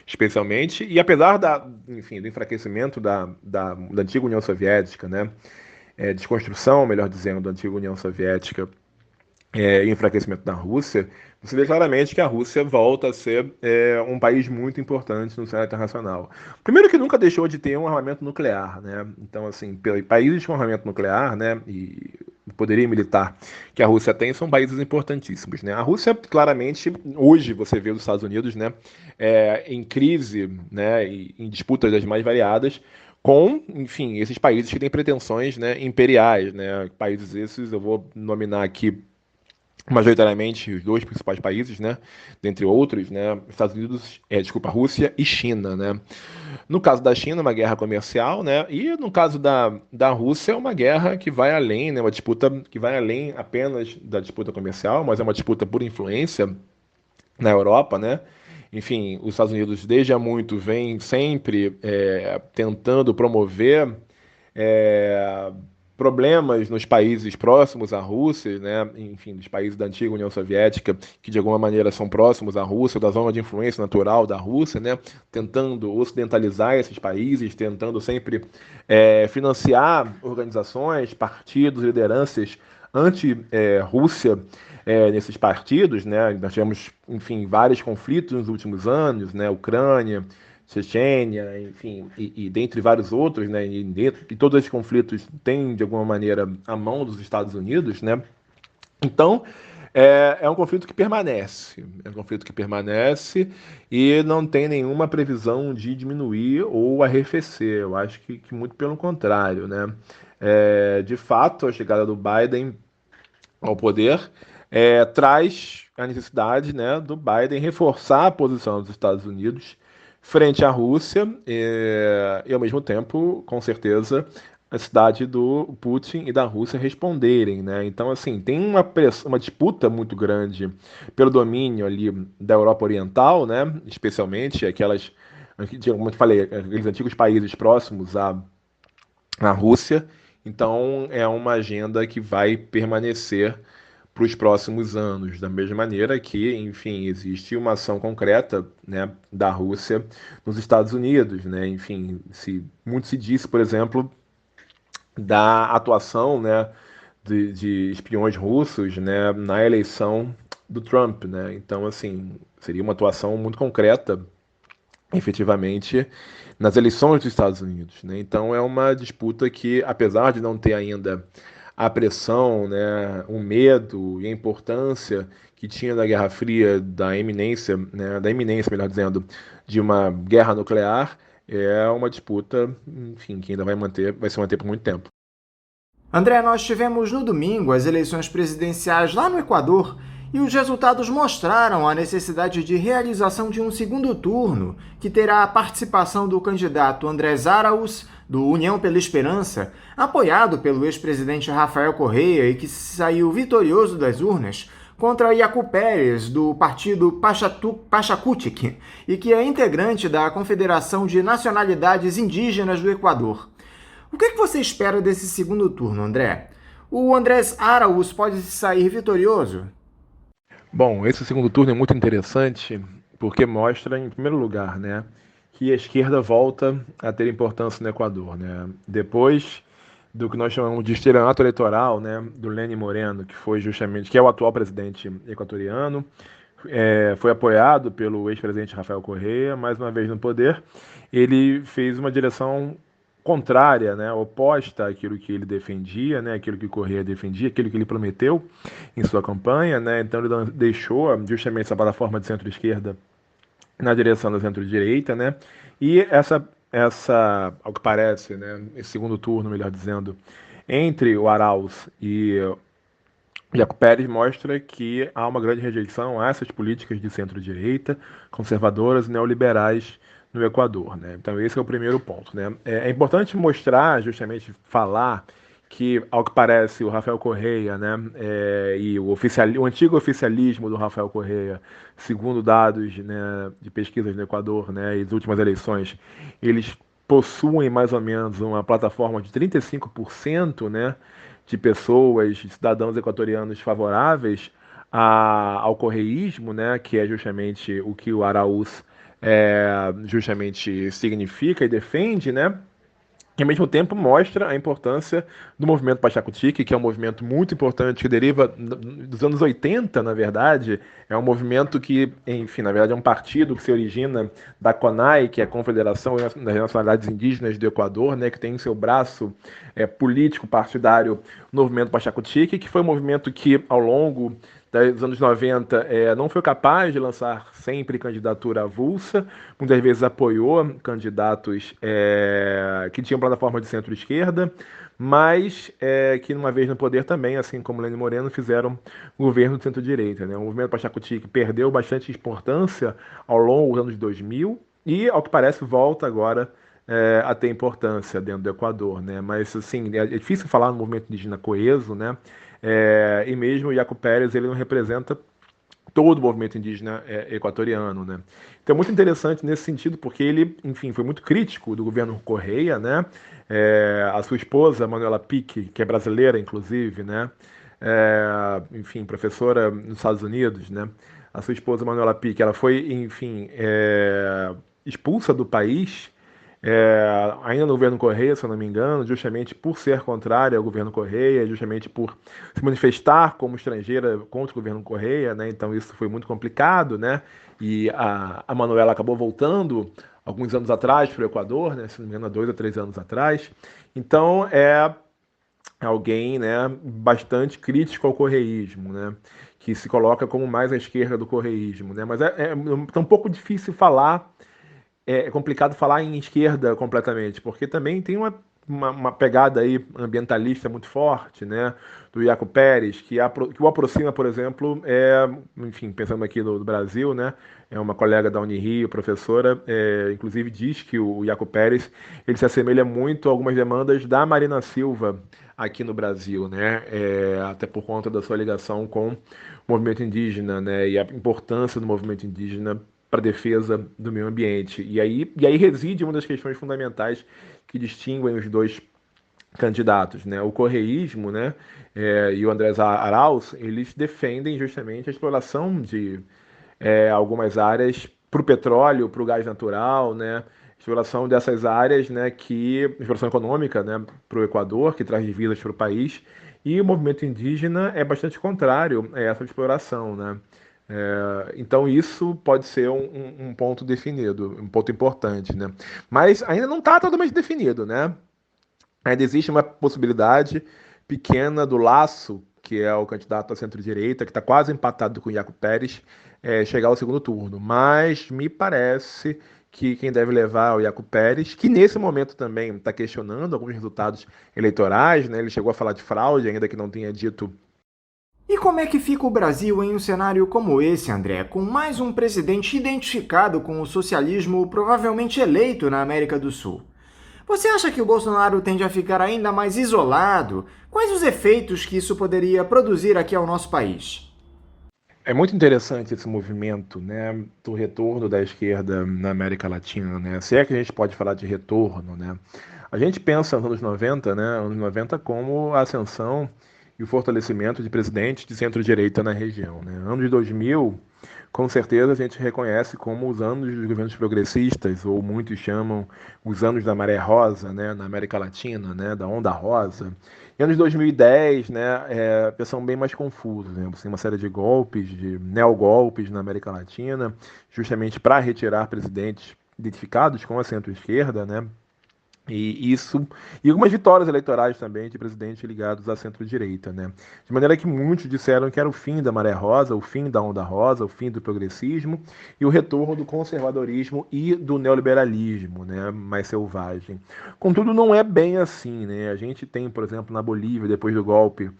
especialmente, e apesar enfim, do enfraquecimento da antiga União Soviética, né, desconstrução, melhor dizendo, da antiga União Soviética, e enfraquecimento da Rússia, você vê claramente que a Rússia volta a ser um país muito importante no cenário internacional. Primeiro que nunca deixou de ter um armamento nuclear, né? Então, assim, países com armamento nuclear, né, e poderio militar que a Rússia tem são países importantíssimos, né? A Rússia, claramente, hoje você vê os Estados Unidos, né, em crise, né, e em disputas das mais variadas, com, enfim, esses países que têm pretensões, né, imperiais, né? Países esses, eu vou nominar aqui majoritariamente os dois principais países, né, dentre outros, né, Estados Unidos, Rússia e China, né. No caso da China, uma guerra comercial, né, e no caso da Rússia, uma guerra que vai além, né, uma disputa que vai além apenas da disputa comercial, mas é uma disputa por influência na Europa, né. Enfim, os Estados Unidos desde há muito vem sempre tentando promover é, problemas nos países próximos à Rússia, né? Enfim, dos países da antiga União Soviética, que de alguma maneira são próximos à Rússia, da zona de influência natural da Rússia, né? Tentando ocidentalizar esses países, tentando sempre financiar organizações, partidos, lideranças anti-Rússia nesses partidos, né? Nós tivemos, enfim, vários conflitos nos últimos anos, né? Ucrânia, Chechênia, enfim, e dentre vários outros, né, e todos esses conflitos têm, de alguma maneira, a mão dos Estados Unidos, né, então é um conflito que permanece, e não tem nenhuma previsão de diminuir ou arrefecer, eu acho que muito pelo contrário, né, de fato, a chegada do Biden ao poder traz a necessidade, né, do Biden reforçar a posição dos Estados Unidos frente à Rússia e, ao mesmo tempo, com certeza, a necessidade do Putin e da Rússia responderem, né? Então, assim, tem uma disputa muito grande pelo domínio ali da Europa Oriental, né? Especialmente aquelas, como eu falei, aqueles antigos países próximos à Rússia. Então, é uma agenda que vai permanecer para os próximos anos, da mesma maneira que, enfim, existe uma ação concreta, né, da Rússia nos Estados Unidos, né, enfim, muito se disse, por exemplo, da atuação, né, de espiões russos, né, na eleição do Trump, né, então, assim, seria uma atuação muito concreta, efetivamente, nas eleições dos Estados Unidos, né, então é uma disputa que, apesar de não ter ainda a pressão, né, o medo e a importância que tinha da Guerra Fria, da iminência, né, melhor dizendo, de uma guerra nuclear, é uma disputa, enfim, que ainda vai se manter por muito tempo. André, nós tivemos no domingo as eleições presidenciais lá no Equador e os resultados mostraram a necessidade de realização de um segundo turno, que terá a participação do candidato Andrés Arauz, do União pela Esperança, apoiado pelo ex-presidente Rafael Correa e que saiu vitorioso das urnas, contra Yacu Pérez, do partido Pachacutic, e que é integrante da Confederação de Nacionalidades Indígenas do Equador. O que você espera desse segundo turno, André? O Andrés Arauz pode sair vitorioso? Bom, esse segundo turno é muito interessante porque mostra, em primeiro lugar, né, que a esquerda volta a ter importância no Equador, né? Depois do que nós chamamos de estelionato eleitoral, né, do Lenín Moreno, que é o atual presidente equatoriano, foi apoiado pelo ex-presidente Rafael Correa, mais uma vez no poder, ele fez uma direção contrária, né, oposta àquilo que ele defendia, né, aquilo que Correa defendia, aquilo que ele prometeu em sua campanha, né, então ele deixou justamente essa plataforma de centro-esquerda na direção da centro-direita, né, e ao que parece, né, esse segundo turno, melhor dizendo, entre o Arauz e Yacu Pérez mostra que há uma grande rejeição a essas políticas de centro-direita, conservadoras e neoliberais no Equador, né? Então esse é o primeiro ponto, né? É importante mostrar, justamente falar que, ao que parece, o Rafael Correa, né, e o antigo oficialismo do Rafael Correa, segundo dados, né, de pesquisas no Equador, né, e as últimas eleições, eles possuem mais ou menos uma plataforma de 35%, né, de pessoas, de cidadãos equatorianos favoráveis ao correísmo, né, que é justamente o que o Araúz justamente significa e defende, né, e, ao mesmo tempo, mostra a importância do movimento Pachacutic, que é um movimento muito importante, que deriva dos anos 80, na verdade. É um movimento que, enfim, na verdade, é um partido que se origina da CONAI, que é a Confederação das Nacionalidades Indígenas do Equador, né, que tem em seu braço político partidário o movimento Pachacutic, que foi um movimento que, ao longo dos anos 90, não foi capaz de lançar sempre candidatura avulsa, muitas vezes apoiou candidatos que tinham plataforma de centro-esquerda, mas que, uma vez no poder também, assim como Lenin Moreno, fizeram governo de centro-direita, né? O movimento Pachacutic perdeu bastante importância ao longo dos anos 2000 e, ao que parece, volta agora a ter importância dentro do Equador, né? Mas, assim, é difícil falar no movimento indígena coeso, né? E mesmo o Yacu Pérez, ele não representa todo o movimento indígena equatoriano, né? Então é muito interessante nesse sentido, porque ele, enfim, foi muito crítico do governo Correia, né? A sua esposa, Manuela Pique, que é brasileira, inclusive, né? Enfim, professora nos Estados Unidos, né? A sua esposa, Manuela Pique, ela foi, enfim, expulsa do país, ainda no governo Correia, se eu não me engano, justamente por ser contrária ao governo Correia, justamente por se manifestar como estrangeira contra o governo Correia, né? Então isso foi muito complicado, né? E a Manuela acabou voltando alguns anos atrás para o Equador, né? Se não me engano, há 2 a 3 anos atrás. Então é alguém, né, bastante crítico ao correísmo, né? Que se coloca como mais à esquerda do correísmo, né? Mas é um pouco difícil falar. É complicado falar em esquerda completamente, porque também tem uma pegada aí ambientalista muito forte, né? Do Yacu Pérez, que o aproxima, por exemplo, enfim, pensando aqui do Brasil, né? É uma colega da Unirio, professora, inclusive diz que o Yacu Pérez, ele se assemelha muito a algumas demandas da Marina Silva aqui no Brasil, né? Até por conta da sua ligação com o movimento indígena, né? E a importância do movimento indígena para a defesa do meio ambiente. E aí reside uma das questões fundamentais que distinguem os dois candidatos, né? O correísmo, né, e o Andrés Arauz, eles defendem justamente a exploração de algumas áreas para o petróleo, para o gás natural, né? Exploração dessas áreas, né, exploração econômica, né, para o Equador, que traz divisas para o país, e o movimento indígena é bastante contrário a essa exploração, né? Então isso pode ser um ponto definido, um ponto importante, né? Mas ainda não está totalmente definido, né? Ainda existe uma possibilidade pequena do Lasso, que é o candidato à centro-direita, que está quase empatado com o Yacu Pérez, chegar ao segundo turno. Mas me parece que quem deve levar é o Yacu Pérez, que nesse momento também está questionando alguns resultados eleitorais, né? Ele chegou a falar de fraude, ainda que não tenha dito. E como é que fica o Brasil em um cenário como esse, André, com mais um presidente identificado com o socialismo provavelmente eleito na América do Sul? Você acha que o Bolsonaro tende a ficar ainda mais isolado? Quais os efeitos que isso poderia produzir aqui ao nosso país? É muito interessante esse movimento, né, do retorno da esquerda na América Latina, né? Se é que a gente pode falar de retorno, né? A gente pensa nos anos 90, né, anos 90 como a ascensão e o fortalecimento de presidentes de centro-direita na região, né? Anos 2000, com certeza a gente reconhece como os anos dos governos progressistas, ou muitos chamam os anos da maré rosa, né, na América Latina, né, da onda rosa. E anos 2010, né, são bem mais confusos, né? Você tem uma série de golpes, de neogolpes na América Latina, justamente para retirar presidentes identificados com a centro-esquerda, né? E algumas vitórias eleitorais também de presidentes ligados à centro-direita, né? De maneira que muitos disseram que era o fim da maré rosa, o fim da onda rosa, o fim do progressismo e o retorno do conservadorismo e do neoliberalismo, né, mais selvagem. Contudo, não é bem assim, né? A gente tem, por exemplo, na Bolívia, depois do golpe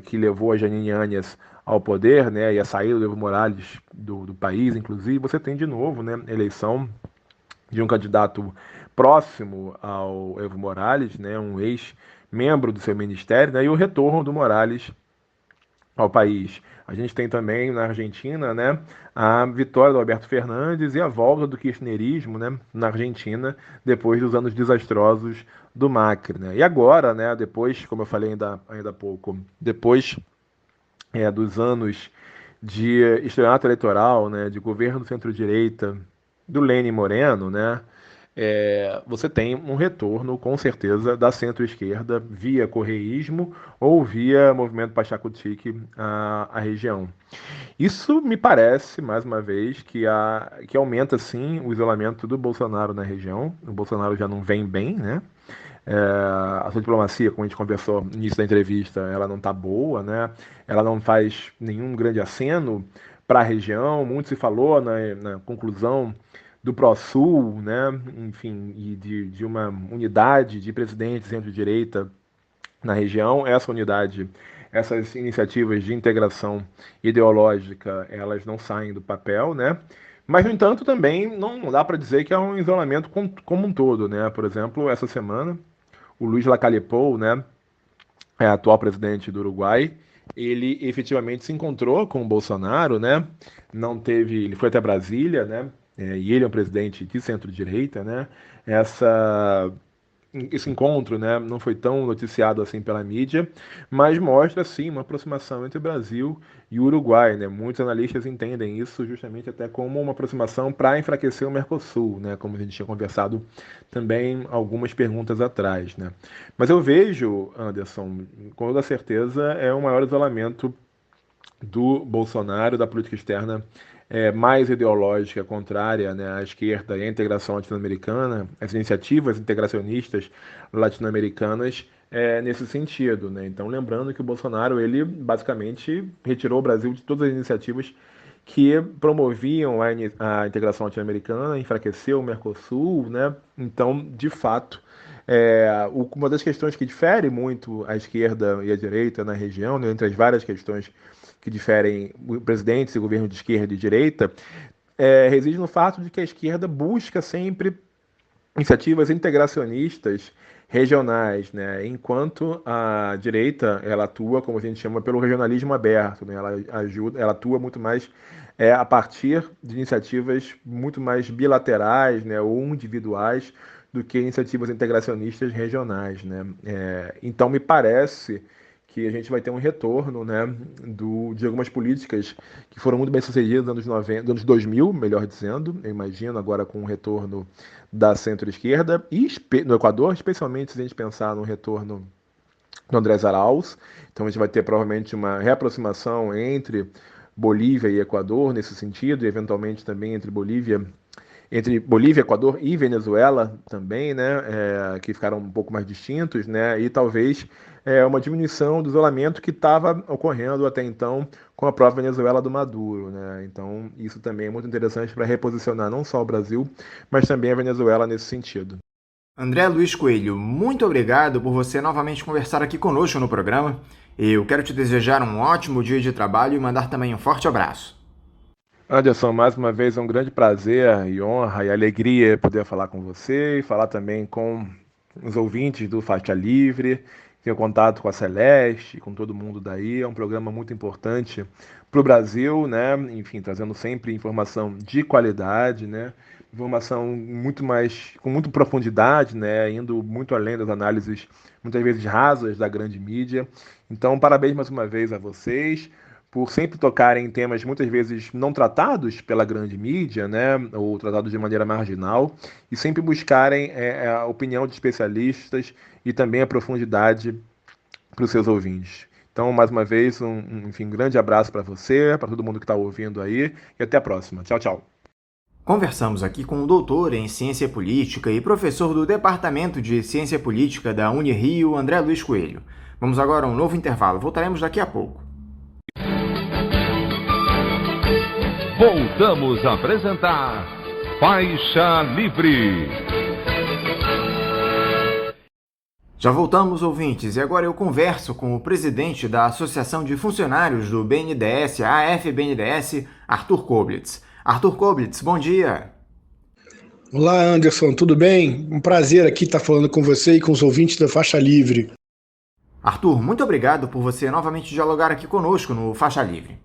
que levou a Janine Áñez ao poder, né, e a saída do Evo Morales do país, inclusive, você tem de novo, né, eleição de um candidato próximo ao Evo Morales, né, um ex-membro do seu ministério, né, e o retorno do Morales ao país. A gente tem também na Argentina, né, a vitória do Alberto Fernandes e a volta do kirchnerismo, né, na Argentina, depois dos anos desastrosos do Macri, né? E agora, né, depois, como eu falei ainda há pouco, depois dos anos de estelionato eleitoral, né, de governo centro-direita do Lenin Moreno, né, você tem um retorno, com certeza, da centro-esquerda via correísmo ou via movimento Pachacutic à região. Isso me parece, mais uma vez, que aumenta, sim, o isolamento do Bolsonaro na região. O Bolsonaro já não vem bem, né? A sua diplomacia, como a gente conversou no início da entrevista, ela não está boa, né? Ela não faz nenhum grande aceno para a região. Muito se falou na conclusão do ProSul, né? Enfim, e de uma unidade de presidente centro-direita na região. Essa unidade, essas iniciativas de integração ideológica, elas não saem do papel, né? Mas, no entanto, também não dá para dizer que é um isolamento como um todo, né? Por exemplo, essa semana, o Luiz Lacalle Pou, né, atual presidente do Uruguai, ele efetivamente se encontrou com o Bolsonaro, né? Ele foi até Brasília, né? E ele é um presidente de centro-direita, né? Esse encontro, né, não foi tão noticiado assim pela mídia, mas mostra sim uma aproximação entre o Brasil e o Uruguai, né? Muitos analistas entendem isso justamente até como uma aproximação para enfraquecer o Mercosul, né? Como a gente tinha conversado também algumas perguntas atrás, né? Mas eu vejo, Anderson, com toda certeza é o maior isolamento do Bolsonaro, da política externa mais ideológica, contrária, né, à esquerda e à integração latino-americana, as iniciativas integracionistas latino-americanas nesse sentido, né? Então, lembrando que o Bolsonaro, ele basicamente retirou o Brasil de todas as iniciativas que promoviam a integração latino-americana, enfraqueceu o Mercosul, né? Então, de fato, uma das questões que difere muito a esquerda e a direita na região, né, entre as várias questões que diferem presidentes e governo de esquerda e direita, reside no fato de que a esquerda busca sempre iniciativas integracionistas regionais, né? Enquanto a direita ela atua, como a gente chama, pelo regionalismo aberto, né? Ela atua muito mais a partir de iniciativas muito mais bilaterais, né, ou individuais do que iniciativas integracionistas regionais, né? Então me parece que a gente vai ter um retorno, né, de algumas políticas que foram muito bem sucedidas nos anos 2000, melhor dizendo, eu imagino, agora com o retorno da centro-esquerda, e no Equador, especialmente se a gente pensar no retorno do Andrés Arauz. Então a gente vai ter provavelmente uma reaproximação entre Bolívia e Equador nesse sentido, e eventualmente também entre Bolívia, Equador e Venezuela também, né, que ficaram um pouco mais distintos, né, e talvez uma diminuição do isolamento que estava ocorrendo até então com a própria Venezuela do Maduro, né. Então isso também é muito interessante para reposicionar não só o Brasil, mas também a Venezuela nesse sentido. André Luiz Coelho, muito obrigado por você novamente conversar aqui conosco no programa. Eu quero te desejar um ótimo dia de trabalho e mandar também um forte abraço. Anderson, mais uma vez é um grande prazer e honra e alegria poder falar com você e falar também com os ouvintes do Faixa Livre. Tenho contato com a Celeste, com todo mundo daí. É um programa muito importante para o Brasil, né? Enfim, trazendo sempre informação de qualidade, né? Informação com muita profundidade, né? Indo muito além das análises, muitas vezes rasas da grande mídia. Então, parabéns mais uma vez a vocês por sempre tocarem em temas muitas vezes não tratados pela grande mídia, né, ou tratados de maneira marginal, e sempre buscarem a opinião de especialistas e também a profundidade para os seus ouvintes. Então, mais uma vez, um grande abraço para você, para todo mundo que está ouvindo aí, e até a próxima. Tchau, tchau. Conversamos aqui com o doutor em Ciência Política e professor do Departamento de Ciência Política da Unirio, André Luiz Coelho. Vamos agora a um novo intervalo. Voltaremos daqui a pouco. Voltamos a apresentar Faixa Livre. Já voltamos, ouvintes, e agora eu converso com o presidente da Associação de Funcionários do BNDES, a AFBNDES, Arthur Koblitz. Arthur Koblitz, bom dia. Olá, Anderson, tudo bem? Um prazer aqui estar falando com você e com os ouvintes da Faixa Livre. Arthur, muito obrigado por você novamente dialogar aqui conosco no Faixa Livre.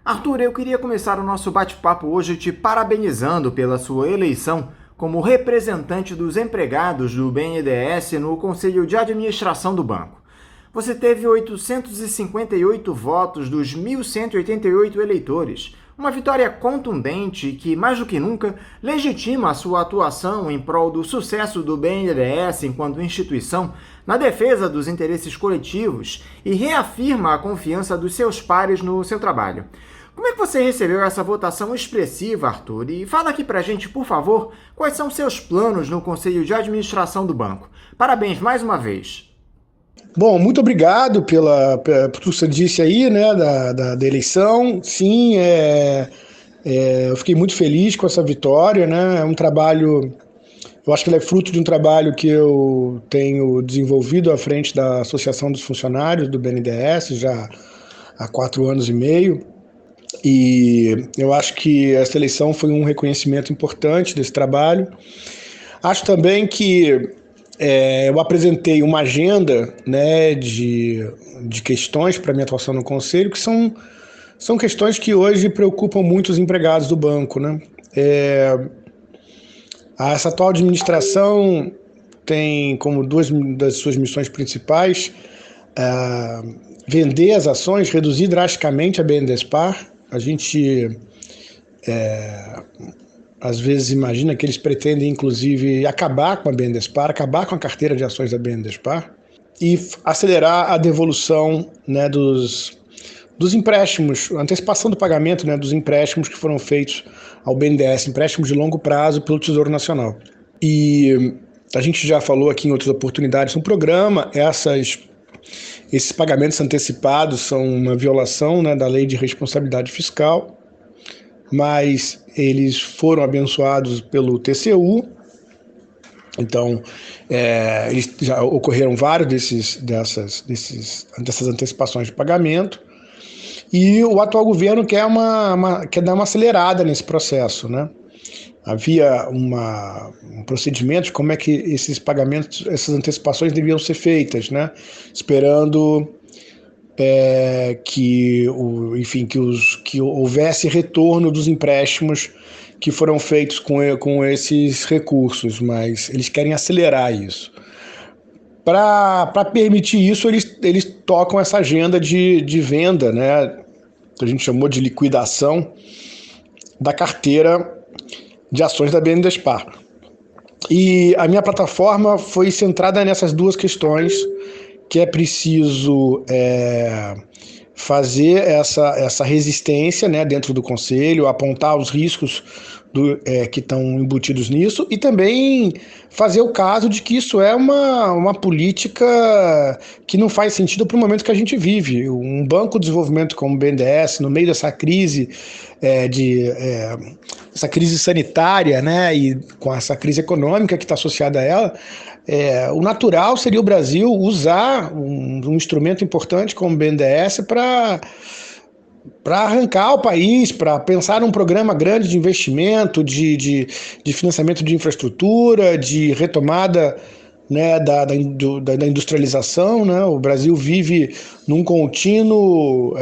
Arthur, eu queria começar o nosso bate-papo hoje te parabenizando pela sua eleição como representante dos empregados do BNDES no Conselho de Administração do banco. Você teve 858 votos dos 1.188 eleitores, uma vitória contundente que, mais do que nunca, legitima a sua atuação em prol do sucesso do BNDES enquanto instituição na defesa dos interesses coletivos e reafirma a confiança dos seus pares no seu trabalho. Como é que você recebeu essa votação expressiva, Arthur? E fala aqui pra gente, por favor, quais são seus planos no Conselho de Administração do banco. Parabéns mais uma vez. Bom, muito obrigado por tudo que você disse aí, né, da eleição. Sim, eu fiquei muito feliz com essa vitória, né? É um trabalho, eu acho que ele é fruto de um trabalho que eu tenho desenvolvido à frente da Associação dos Funcionários do BNDES já há 4 anos e meio. E eu acho que essa eleição foi um reconhecimento importante desse trabalho. Acho também que eu apresentei uma agenda, né, de questões para minha atuação no Conselho, que são questões que hoje preocupam muito os empregados do banco, né? Essa atual administração tem como duas das suas missões principais vender as ações, reduzir drasticamente a BNDESPar. A gente às vezes imagina que eles pretendem, inclusive, acabar com a BNDESPar, acabar com a carteira de ações da BNDESPar e acelerar a devolução, né, dos empréstimos, a antecipação do pagamento, né, dos empréstimos que foram feitos ao BNDES, empréstimos de longo prazo pelo Tesouro Nacional. E a gente já falou aqui em outras oportunidades no programa, esses pagamentos antecipados são uma violação, né, da Lei de Responsabilidade Fiscal, mas eles foram abençoados pelo TCU, então já ocorreram vários dessas antecipações de pagamento, e o atual governo quer dar uma acelerada nesse processo, né? Havia um procedimento de como é que esses pagamentos, essas antecipações deviam ser feitas, né? Esperando que houvesse retorno dos empréstimos que foram feitos com esses recursos, mas eles querem acelerar isso. Para permitir isso, eles tocam essa agenda de venda, né? Que a gente chamou de liquidação da carteira de ações da BNDESPar. E a minha plataforma foi centrada nessas duas questões, que é preciso fazer essa resistência, né, dentro do Conselho, apontar os riscos que estão embutidos nisso e também fazer o caso de que isso é uma política que não faz sentido para o momento que a gente vive. Um banco de desenvolvimento como o BNDES, no meio dessa crise, essa crise sanitária, né, e com essa crise econômica que está associada a ela, o natural seria o Brasil usar um instrumento importante como o BNDES para arrancar o país, para pensar num programa grande de investimento, de financiamento de infraestrutura, de retomada, né, da industrialização, né? O Brasil vive num contínuo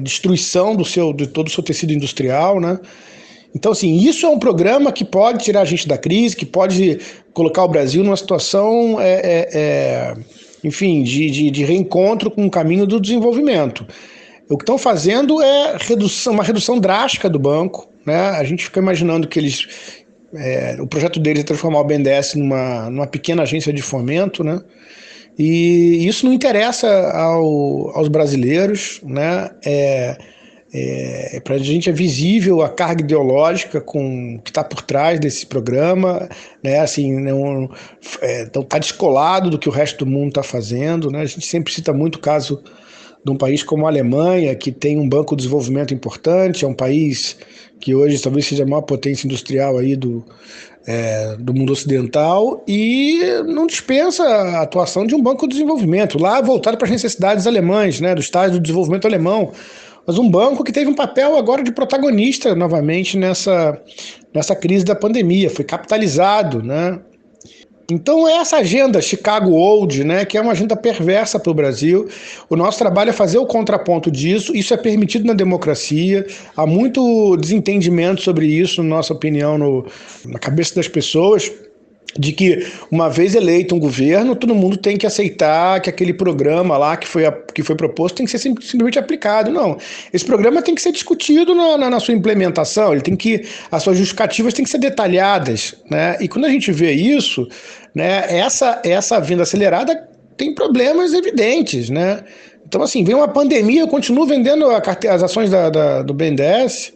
destruição de todo o seu tecido industrial, né? Então, assim, isso é um programa que pode tirar a gente da crise, que pode colocar o Brasil numa situação, enfim, de reencontro com o caminho do desenvolvimento. O que estão fazendo é uma redução drástica do banco, né? A gente fica imaginando que o projeto deles é transformar o BNDES numa pequena agência de fomento, né? E isso não interessa aos brasileiros, né? Para a gente é visível a carga ideológica que está por trás desse programa, né? Assim, está descolado do que o resto do mundo está fazendo, né? A gente sempre cita muito o caso de um país como a Alemanha, que tem um banco de desenvolvimento importante, é um país que hoje talvez seja a maior potência industrial aí do mundo ocidental, e não dispensa a atuação de um banco de desenvolvimento, lá voltado para as necessidades alemãs, né, do estágio do desenvolvimento alemão, mas um banco que teve um papel agora de protagonista novamente nessa crise da pandemia, foi capitalizado, né? Então, essa agenda Chicago Old, né, que é uma agenda perversa para o Brasil, o nosso trabalho é fazer o contraponto disso, isso é permitido na democracia, há muito desentendimento sobre isso, na nossa opinião, na cabeça das pessoas, de que uma vez eleito um governo, todo mundo tem que aceitar que aquele programa lá que foi proposto tem que ser simplesmente aplicado. Não, esse programa tem que ser discutido na sua implementação, as suas justificativas têm que ser detalhadas, né? E quando a gente vê isso, né, essa vinda acelerada tem problemas evidentes, né? Então, assim, vem uma pandemia, eu continuo vendendo as ações do BNDES,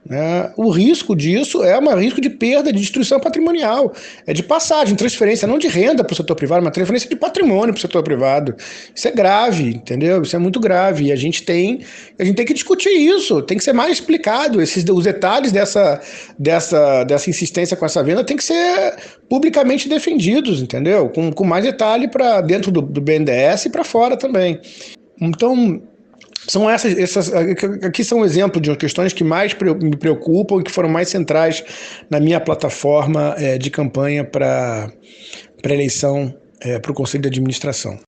né? O risco disso é um risco de perda, de destruição patrimonial, é de passagem, transferência não de renda para o setor privado, mas transferência de patrimônio para o setor privado. Isso é grave, entendeu? Isso é muito grave e a gente tem que discutir isso, tem que ser mais explicado. Os detalhes dessa insistência com essa venda tem que ser publicamente defendidos, entendeu? Com mais detalhe para dentro do BNDES e para fora também. Então, são aqui são exemplos de questões que mais me preocupam e que foram mais centrais na minha plataforma de campanha para a eleição para o Conselho de Administração.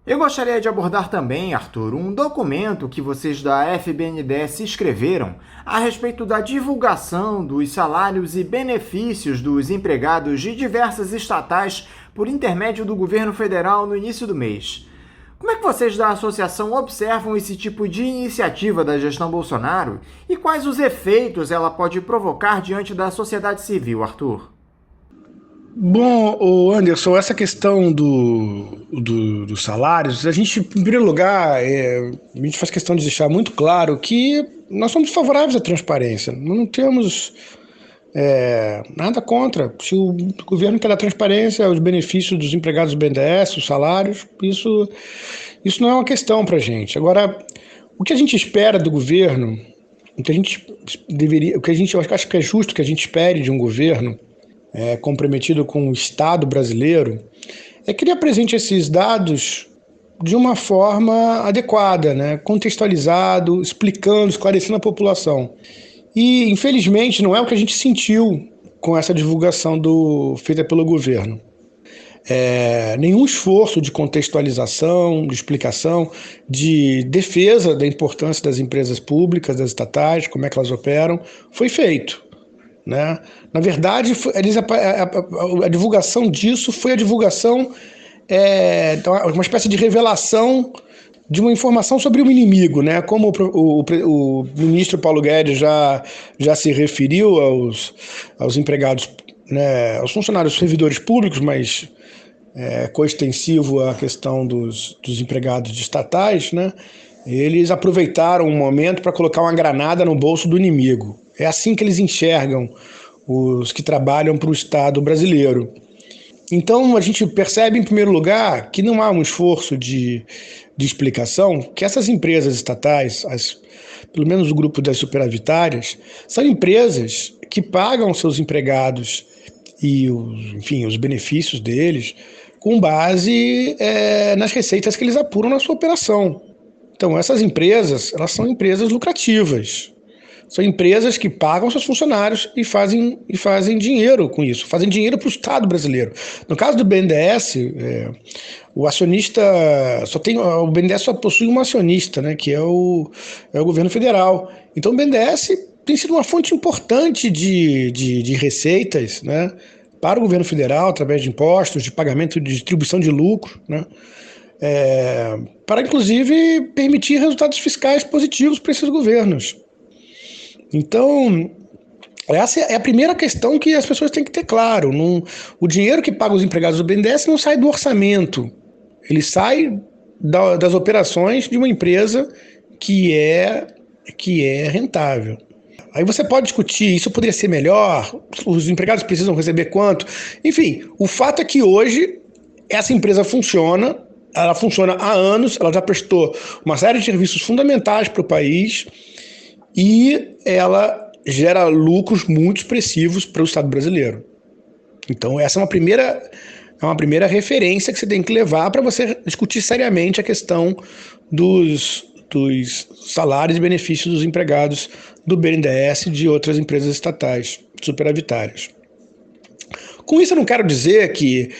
Eu gostaria de abordar também, Arthur, um documento que vocês da FBNDES escreveram a respeito da divulgação dos salários e benefícios dos empregados de diversas estatais por intermédio do governo federal no início do mês. Como é que vocês da associação observam esse tipo de iniciativa da gestão Bolsonaro e quais os efeitos ela pode provocar diante da sociedade civil, Arthur? Bom, Anderson, essa questão dos salários, a gente, em primeiro lugar, a gente faz questão de deixar muito claro que nós somos favoráveis à transparência, não temos nada contra. Se o governo quer dar transparência, os benefícios dos empregados do BNDES, os salários, isso não é uma questão para a gente. Agora, o que a gente espera do governo, eu acho que é justo que a gente espere de um governo comprometido com o Estado brasileiro, é que ele apresente esses dados de uma forma adequada, né? Contextualizado, explicando, esclarecendo a população. E, infelizmente, não é o que a gente sentiu com essa divulgação feita pelo governo. Nenhum esforço de contextualização, de explicação, de defesa da importância das empresas públicas, das estatais, como é que elas operam, foi feito, né? Na verdade, a divulgação disso foi a divulgação, uma espécie de revelação de uma informação sobre o inimigo, né? Como o ministro Paulo Guedes já se referiu aos empregados, né, aos funcionários servidores públicos, mas coextensivo à questão dos empregados de estatais, né? Eles aproveitaram um momento para colocar uma granada no bolso do inimigo. É assim que eles enxergam os que trabalham para o Estado brasileiro. Então, a gente percebe, em primeiro lugar, que não há um esforço de explicação, que essas empresas estatais, pelo menos o grupo das superavitárias, são empresas que pagam seus empregados e os benefícios deles com base nas receitas que eles apuram na sua operação. Então, essas empresas, elas são empresas lucrativas. São empresas que pagam seus funcionários e fazem dinheiro com isso, fazem dinheiro para o Estado brasileiro. No caso do BNDES, o acionista o BNDES só possui um acionista, né, que é o governo federal. Então o BNDES tem sido uma fonte importante de receitas, né, para o governo federal, através de impostos, de pagamento de distribuição de lucro, né, para inclusive permitir resultados fiscais positivos para esses governos. Então, essa é a primeira questão que as pessoas têm que ter claro. O dinheiro que paga os empregados do BNDES não sai do orçamento. Ele sai das operações de uma empresa que é rentável. Aí você pode discutir, isso poderia ser melhor, os empregados precisam receber quanto. Enfim, o fato é que hoje essa empresa funciona, ela funciona há anos, ela já prestou uma série de serviços fundamentais para o país, e ela gera lucros muito expressivos para o Estado brasileiro. Então essa é uma primeira referência que você tem que levar para você discutir seriamente a questão dos salários e benefícios dos empregados do BNDES e de outras empresas estatais superavitárias. Com isso eu não quero dizer que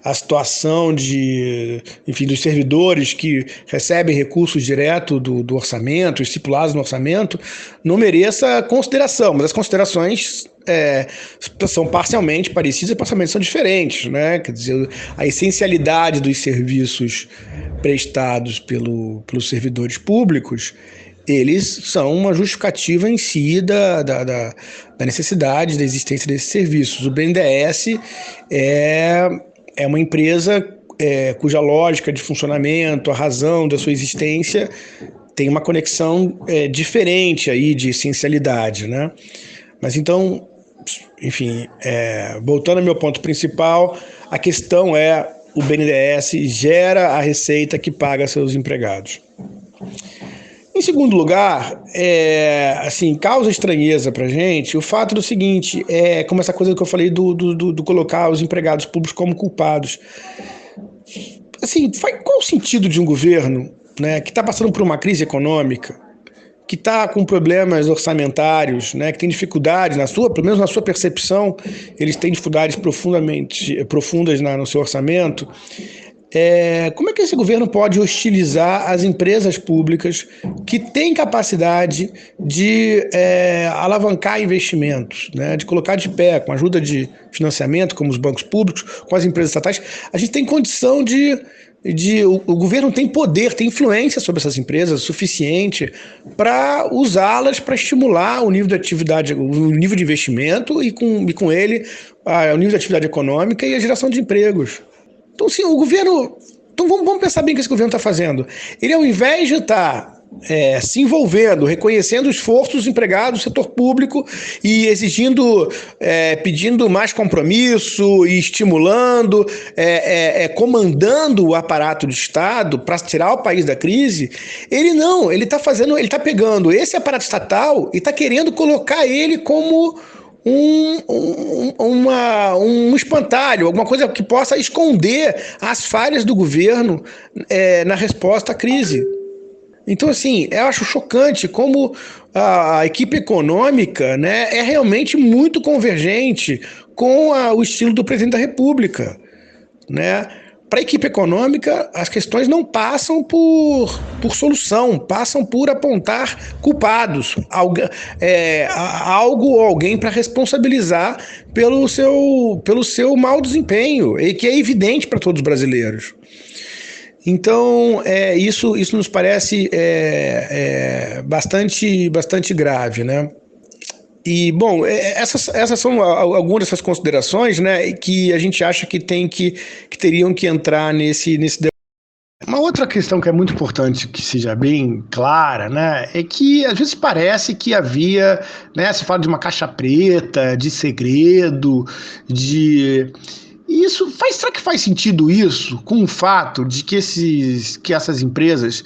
a situação dos servidores que recebem recursos direto do orçamento, estipulados no orçamento, não mereça consideração, mas as considerações são parcialmente parecidas e parcialmente são diferentes, né? Quer dizer, a essencialidade dos serviços prestados pelos servidores públicos, eles são uma justificativa em si da necessidade da existência desses serviços. O BNDES é uma empresa cuja lógica de funcionamento, a razão da sua existência tem uma conexão diferente aí de essencialidade, né? Mas então, enfim, voltando ao meu ponto principal, a questão o BNDES gera a receita que paga seus empregados. Em segundo lugar, causa estranheza para a gente o fato do seguinte, como essa coisa que eu falei do colocar os empregados públicos como culpados. Assim, qual o sentido de um governo, né, que está passando por uma crise econômica, que está com problemas orçamentários, né, que tem dificuldades, pelo menos na sua percepção, eles têm dificuldades profundas no seu orçamento. Como é que esse governo pode hostilizar as empresas públicas que têm capacidade de alavancar investimentos, né, de colocar de pé, com a ajuda de financiamento, como os bancos públicos, com as empresas estatais? A gente tem condição o governo tem poder, tem influência sobre essas empresas suficiente para usá-las para estimular o nível de atividade, o nível de investimento e com ele o nível de atividade econômica e a geração de empregos. Então, sim, o governo... Então, vamos pensar bem o que esse governo está fazendo. Ele, ao invés de estar se envolvendo, reconhecendo o esforço dos empregados do setor público e exigindo, pedindo mais compromisso e estimulando, comandando o aparato do Estado para tirar o país da crise, ele está pegando esse aparato estatal e está querendo colocar ele como um espantalho, alguma coisa que possa esconder as falhas do governo na resposta à crise. Então, assim, eu acho chocante como a equipe econômica, né, é realmente muito convergente com o estilo do presidente da República, né? Para a equipe econômica, as questões não passam por solução, passam por apontar culpados, algo ou alguém para responsabilizar pelo seu mau desempenho, e que é evidente para todos os brasileiros. Então, isso nos parece bastante grave, né? E, bom, essas são algumas dessas considerações, né, que a gente acha que teriam que entrar nesse debate. Uma outra questão que é muito importante que seja bem clara, né, é que às vezes parece que havia, né, se fala de uma caixa preta, de segredo, será que faz sentido isso com o fato de que essas empresas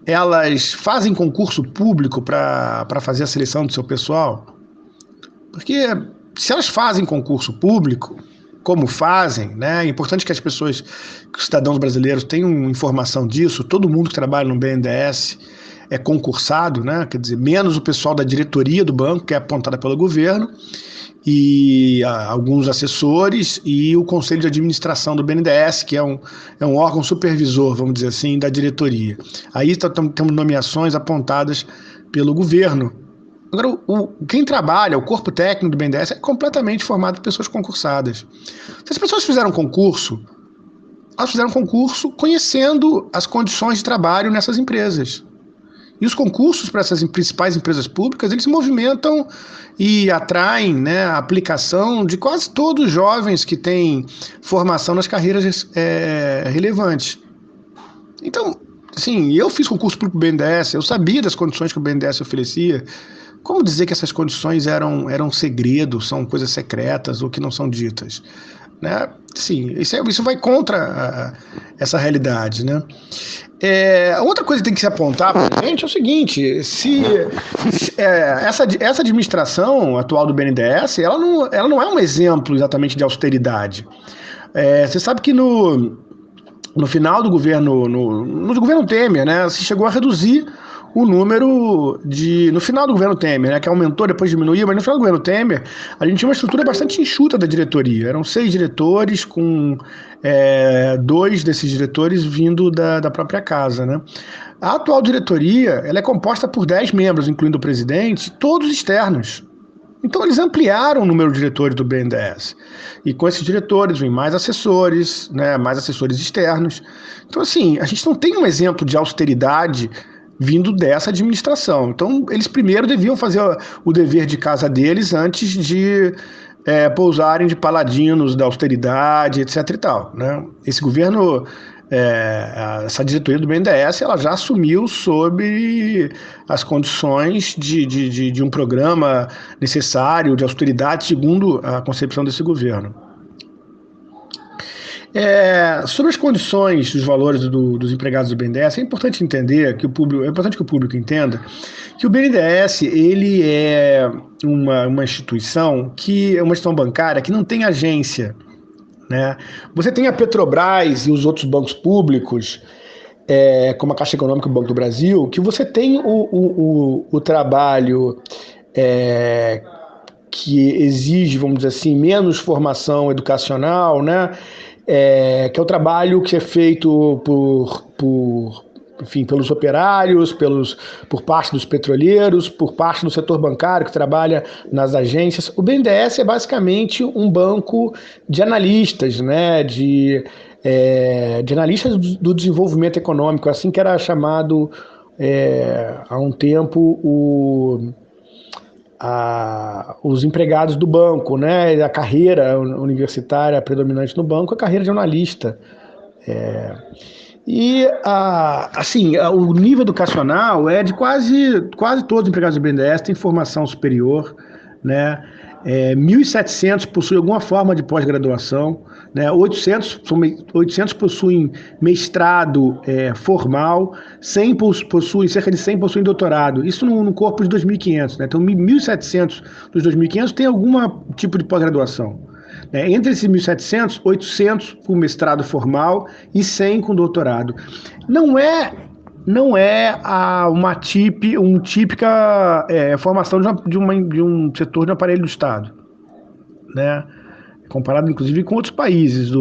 elas fazem concurso público para fazer a seleção do seu pessoal? Porque se elas fazem concurso público, como fazem, né, é importante que que os cidadãos brasileiros tenham informação disso. Todo mundo que trabalha no BNDES é concursado, né, quer dizer, menos o pessoal da diretoria do banco, que é apontada pelo governo, e alguns assessores, e o Conselho de Administração do BNDES, que é um órgão supervisor, vamos dizer assim, da diretoria. Aí temos nomeações apontadas pelo governo. Agora, quem trabalha, o corpo técnico do BNDES é completamente formado por pessoas concursadas. Se as pessoas fizeram concurso, elas fizeram concurso conhecendo as condições de trabalho nessas empresas. E os concursos para essas principais empresas públicas, eles movimentam e atraem, né, a aplicação de quase todos os jovens que têm formação nas carreiras relevantes. Então, assim, eu fiz concurso público do BNDES, eu sabia das condições que o BNDES oferecia. Como dizer que essas condições eram segredo, são coisas secretas ou que não são ditas? Né? Sim, isso vai contra essa realidade, né? Outra coisa que tem que se apontar para a gente é o seguinte: essa administração atual do BNDES, ela não é um exemplo exatamente de austeridade. Você sabe que no final do governo, no governo Temer, né, se chegou a reduzir o número no final do governo Temer, né, que aumentou, depois diminuiu, mas no final do governo Temer, a gente tinha uma estrutura bastante enxuta da diretoria. Eram 6 diretores, com 2 desses diretores vindo da própria casa, né? A atual diretoria, ela é composta por 10 membros, incluindo o presidente, todos externos. Então eles ampliaram o número de diretores do BNDES. E com esses diretores vem mais assessores, né, mais assessores externos. Então, assim, a gente não tem um exemplo de austeridade vindo dessa administração. Então, eles primeiro deviam fazer o dever de casa deles antes de pousarem de paladinos da austeridade, etc. e tal, né? Esse governo, essa diretoria do BNDES, ela já assumiu sob as condições de um programa necessário de austeridade, segundo a concepção desse governo. Sobre as condições dos valores dos empregados do BNDES, é importante entender que o público entenda que o BNDES ele é uma instituição que é uma instituição bancária que não tem agência, né? Você tem a Petrobras e os outros bancos públicos, como a Caixa Econômica e o Banco do Brasil, que você tem o trabalho que exige, vamos dizer assim, menos formação educacional, né? Que é o trabalho que é feito pelos operários, por parte dos petroleiros, por parte do setor bancário que trabalha nas agências. O BNDES é basicamente um banco de analistas, né, de analistas do desenvolvimento econômico, assim que era chamado há um tempo os empregados do banco, né? A carreira universitária predominante no banco é a carreira de analista. O nível educacional é de quase todos os empregados do BNDES têm formação superior, né? 1.700 possuem alguma forma de pós-graduação, né? 800 possuem mestrado formal, cerca de 100 possuem doutorado. Isso no corpo de 2.500, né? Então 1.700 dos 2.500 tem algum tipo de pós-graduação. Entre esses 1.700, 800 com mestrado formal e 100 com doutorado. Não é uma típica formação de um setor de aparelho do Estado, né? Comparado, inclusive, com outros países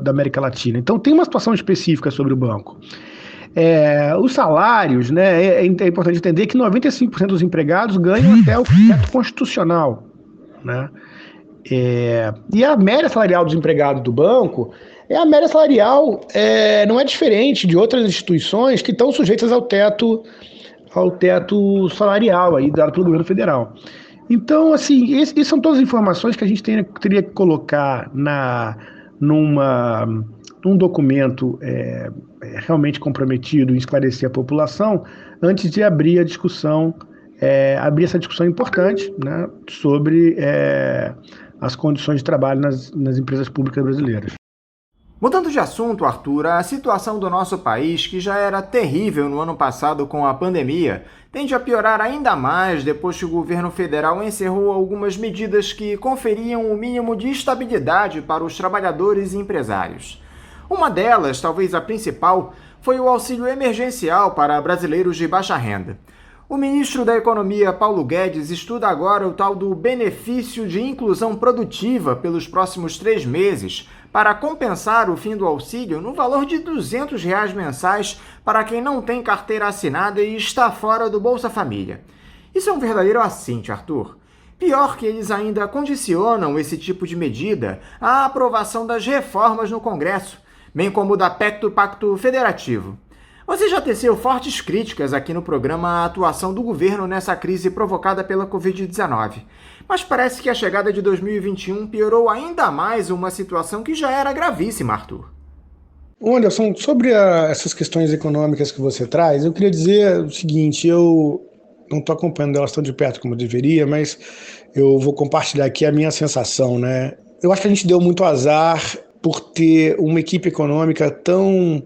da América Latina. Então, tem uma situação específica sobre o banco. Os salários, né? É importante entender que 95% dos empregados ganham até o teto constitucional, né? E a média salarial dos empregados do banco a média salarial não é diferente de outras instituições que estão sujeitas ao teto salarial aí dado pelo governo federal. Então, assim, essas são todas as informações que a gente teria que colocar num documento realmente comprometido em esclarecer a população antes de abrir a discussão, abrir essa discussão importante, né, sobre as condições de trabalho nas empresas públicas brasileiras. Mudando de assunto, Arthur, a situação do nosso país, que já era terrível no ano passado com a pandemia, tende a piorar ainda mais depois que o governo federal encerrou algumas medidas que conferiam um mínimo de estabilidade para os trabalhadores e empresários. Uma delas, talvez a principal, foi o auxílio emergencial para brasileiros de baixa renda. O ministro da Economia, Paulo Guedes, estuda agora o tal do benefício de inclusão produtiva pelos próximos 3 meses, para compensar o fim do auxílio no valor de R$ 200 mensais para quem não tem carteira assinada e está fora do Bolsa Família. Isso é um verdadeiro assinte, Arthur. Pior que eles ainda condicionam esse tipo de medida à aprovação das reformas no Congresso, bem como da PEC do Pacto Federativo. Você já teceu fortes críticas aqui no programa à atuação do governo nessa crise provocada pela Covid-19. Mas parece que a chegada de 2021 piorou ainda mais uma situação que já era gravíssima, Arthur. Anderson, sobre essas questões econômicas que você traz, eu queria dizer o seguinte, eu não estou acompanhando elas tão de perto como eu deveria, mas eu vou compartilhar aqui a minha sensação, né? Eu acho que a gente deu muito azar por ter uma equipe econômica tão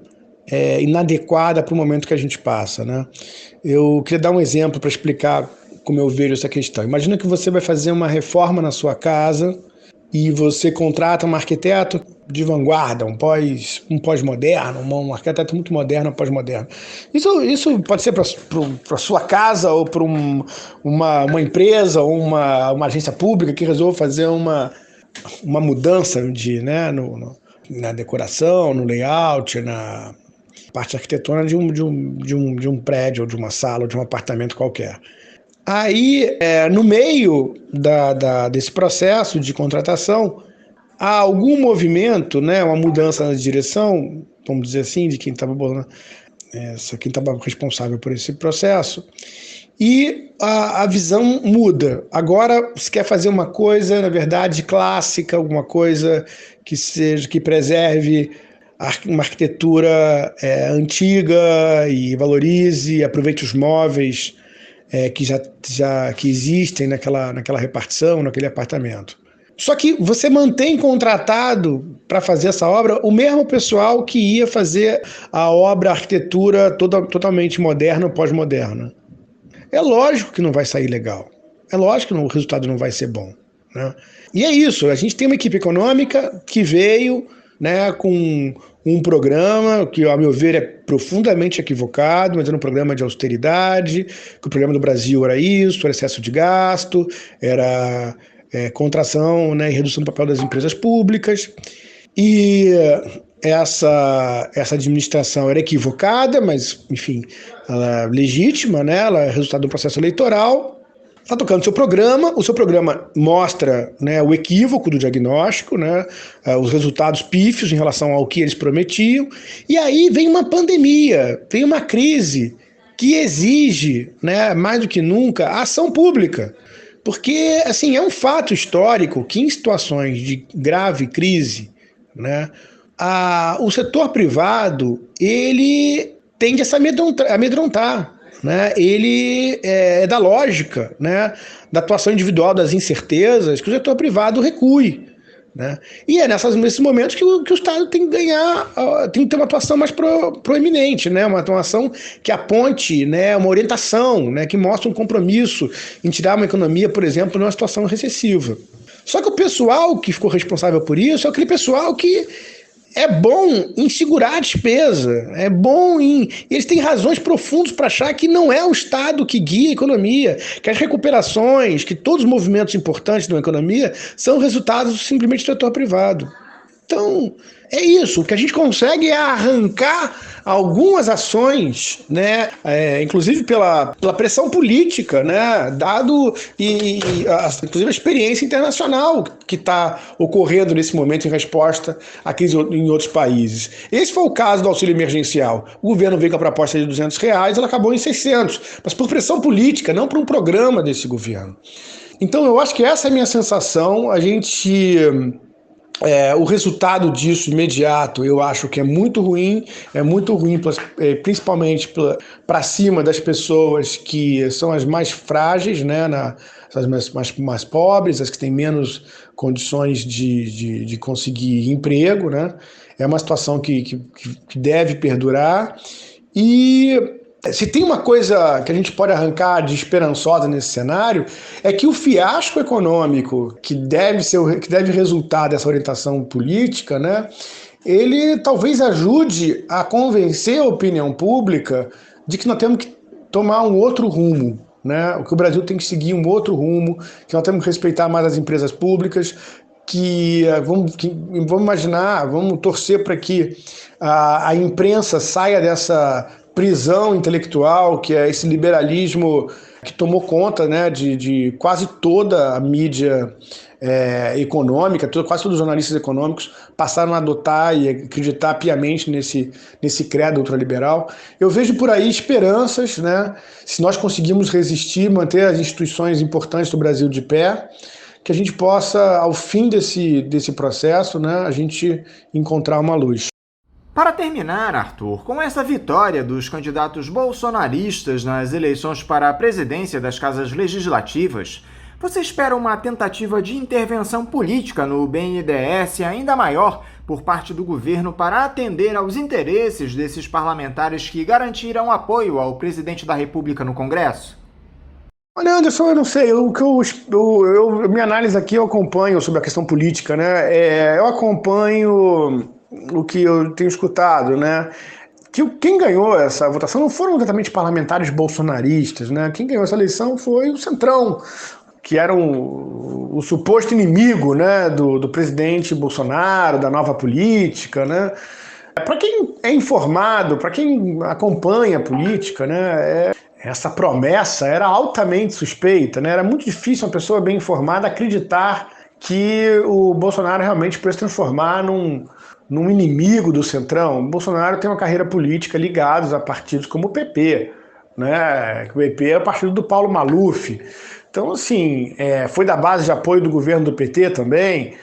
inadequada para o momento que a gente passa, né? Eu queria dar um exemplo para explicar como eu vejo essa questão. Imagina que você vai fazer uma reforma na sua casa e você contrata um arquiteto de vanguarda, um pós-moderno, um arquiteto muito moderno, um pós-moderno. Isso pode ser para a sua casa ou para uma empresa ou uma agência pública que resolva fazer uma mudança na decoração, no layout, na parte arquitetônica de um prédio, ou de uma sala, ou de um apartamento qualquer. Aí, no meio desse processo de contratação, há algum movimento, né, uma mudança na direção, vamos dizer assim, de quem estava responsável por esse processo, e a visão muda. Agora você quer fazer uma coisa, na verdade, clássica, alguma coisa que preserve uma arquitetura antiga e valorize, aproveite os móveis que existem naquela repartição, naquele apartamento. Só que você mantém contratado para fazer essa obra o mesmo pessoal que ia fazer a obra, a arquitetura totalmente moderna ou pós-moderna. É lógico que não vai sair legal. É lógico que o resultado não vai ser bom, né? E é isso, a gente tem uma equipe econômica que veio, né, com um programa que, ao meu ver, é profundamente equivocado, mas era um programa de austeridade, que o programa do Brasil era isso, era excesso de gasto, era contração, né, e redução do papel das empresas públicas. E essa administração era equivocada, mas, enfim, ela é legítima, né, ela é resultado do processo eleitoral. Está tocando o seu programa mostra, né, o equívoco do diagnóstico, né, os resultados pífios em relação ao que eles prometiam, e aí vem uma pandemia, vem uma crise que exige, né, mais do que nunca, a ação pública. Porque, assim, é um fato histórico que em situações de grave crise, né, o setor privado, ele tende a se amedrontar. Né? Ele é da lógica, né, da atuação individual, das incertezas, que o setor privado recue. Né? E é nesses momentos que o Estado tem que ganhar, tem que ter uma atuação mais proeminente, né? Uma atuação que aponte, né, uma orientação, né, que mostre um compromisso em tirar uma economia, por exemplo, numa situação recessiva. Só que o pessoal que ficou responsável por isso é aquele pessoal que é bom em segurar a despesa, é bom em... Eles têm razões profundas para achar que não é o Estado que guia a economia, que as recuperações, que todos os movimentos importantes da economia são resultados simplesmente do setor privado. Então, é isso. O que a gente consegue é arrancar algumas ações, né, inclusive pela pressão política, né, inclusive a experiência internacional que está ocorrendo nesse momento em resposta à crise em outros países. Esse foi o caso do auxílio emergencial. O governo veio com a proposta de R$200, ela acabou em 600, mas por pressão política, não por um programa desse governo. Então, eu acho que essa é a minha sensação. O resultado disso imediato eu acho que é muito ruim principalmente para cima das pessoas que são as mais frágeis, né, as mais pobres, as que têm menos condições de conseguir emprego, né? É uma situação que deve perdurar. E se tem uma coisa que a gente pode arrancar de esperançosa nesse cenário, é que o fiasco econômico que deve resultar dessa orientação política, né, ele talvez ajude a convencer a opinião pública de que nós temos que tomar um outro rumo, né, que o Brasil tem que seguir um outro rumo, que nós temos que respeitar mais as empresas públicas, vamos imaginar, vamos torcer para que a imprensa saia dessa prisão intelectual, que é esse liberalismo que tomou conta, né, de quase toda a mídia econômica, quase todos os jornalistas econômicos passaram a adotar e acreditar piamente nesse credo ultraliberal. Eu vejo por aí esperanças, né, se nós conseguirmos resistir, manter as instituições importantes do Brasil de pé, que a gente possa, ao fim desse processo, né, a gente encontrar uma luz. Para terminar, Arthur, com essa vitória dos candidatos bolsonaristas nas eleições para a presidência das casas legislativas, você espera uma tentativa de intervenção política no BNDES ainda maior por parte do governo para atender aos interesses desses parlamentares que garantiram apoio ao presidente da República no Congresso? Olha, Anderson, eu não sei, minha análise aqui eu acompanho sobre a questão política, né? Eu acompanho o que eu tenho escutado, né? Quem ganhou essa votação não foram exatamente parlamentares bolsonaristas, né? Quem ganhou essa eleição foi o Centrão, que era o suposto inimigo, né, do presidente Bolsonaro, da nova política, né? Para quem é informado, para quem acompanha a política, né, essa promessa era altamente suspeita, né? Era muito difícil uma pessoa bem informada acreditar que o Bolsonaro realmente pôde se transformar num inimigo do Centrão. O Bolsonaro tem uma carreira política ligada a partidos como o PP, né? O PP é o partido do Paulo Maluf. Então, assim, foi da base de apoio do governo do PT também.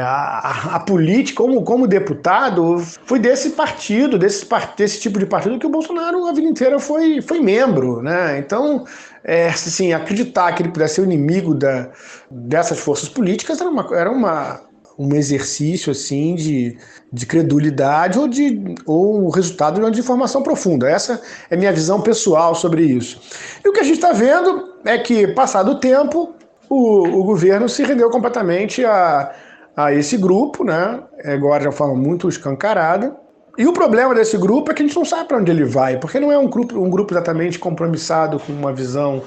A política, como deputado, foi desse partido, desse tipo de partido que o Bolsonaro a vida inteira foi membro, né? Então, assim, acreditar que ele pudesse ser o inimigo dessas forças políticas era um exercício assim de credulidade ou o resultado de uma desinformação profunda. Essa é a minha visão pessoal sobre isso. E o que a gente está vendo é que, passado o tempo, o governo se rendeu completamente a esse grupo, né? Agora de uma forma muito escancarada. E o problema desse grupo é que a gente não sabe para onde ele vai, porque não é um grupo exatamente compromissado com uma visão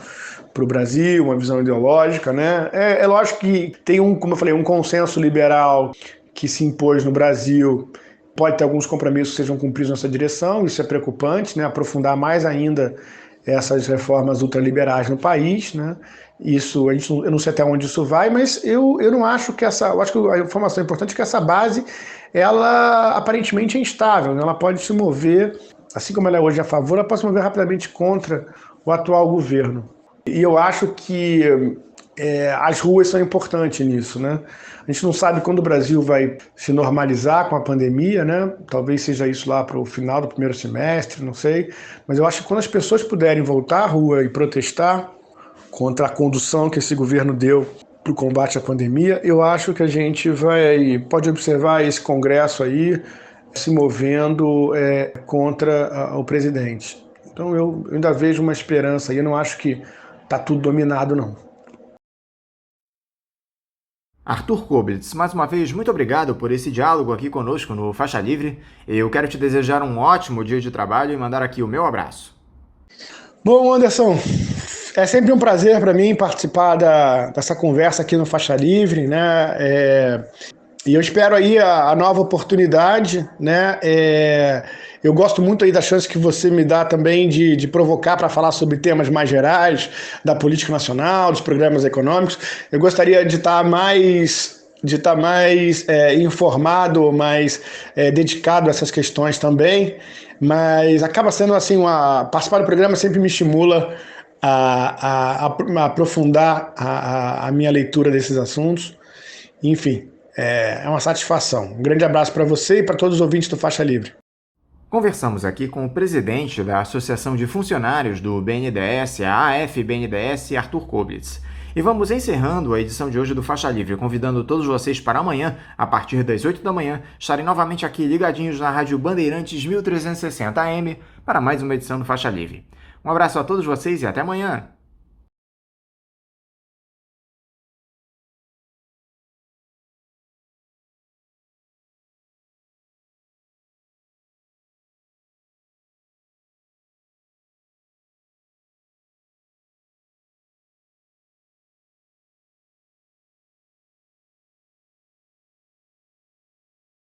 para o Brasil, uma visão ideológica, né? É lógico que tem como eu falei, um consenso liberal que se impôs no Brasil. Pode ter alguns compromissos que sejam cumpridos nessa direção, isso é preocupante, né? Aprofundar mais ainda essas reformas ultraliberais no país, né? Isso, eu não sei até onde isso vai, mas eu não acho que eu acho que a informação importante é que essa base, ela aparentemente é instável, né? Ela pode se mover, assim como ela é hoje a favor, ela pode se mover rapidamente contra o atual governo. E eu acho que as ruas são importantes nisso, né? A gente não sabe quando o Brasil vai se normalizar com a pandemia, né? Talvez seja isso lá para o final do primeiro semestre, não sei. Mas eu acho que quando as pessoas puderem voltar à rua e protestar contra a condução que esse governo deu para o combate à pandemia, eu acho que a gente pode observar esse Congresso aí se movendo contra o presidente. Então eu ainda vejo uma esperança aí, eu não acho que está tudo dominado, não. Arthur Koblitz, mais uma vez, muito obrigado por esse diálogo aqui conosco no Faixa Livre. Eu quero te desejar um ótimo dia de trabalho e mandar aqui o meu abraço. Bom, Anderson, é sempre um prazer para mim participar dessa conversa aqui no Faixa Livre, né? E eu espero aí a nova oportunidade, né? Eu gosto muito aí da chance que você me dá também de provocar para falar sobre temas mais gerais, da política nacional, dos programas econômicos. Eu gostaria de estar mais informado, mais dedicado a essas questões também, mas acaba sendo assim, participar do programa sempre me estimula a aprofundar a minha leitura desses assuntos. Enfim, é uma satisfação. Um grande abraço para você e para todos os ouvintes do Faixa Livre. Conversamos aqui com o presidente da Associação de Funcionários do BNDES, a AFBNDES, Arthur Koblitz. E vamos encerrando a edição de hoje do Faixa Livre, convidando todos vocês para amanhã, a partir das 8 da manhã, estarem novamente aqui ligadinhos na Rádio Bandeirantes 1360 AM para mais uma edição do Faixa Livre. Um abraço a todos vocês e até amanhã!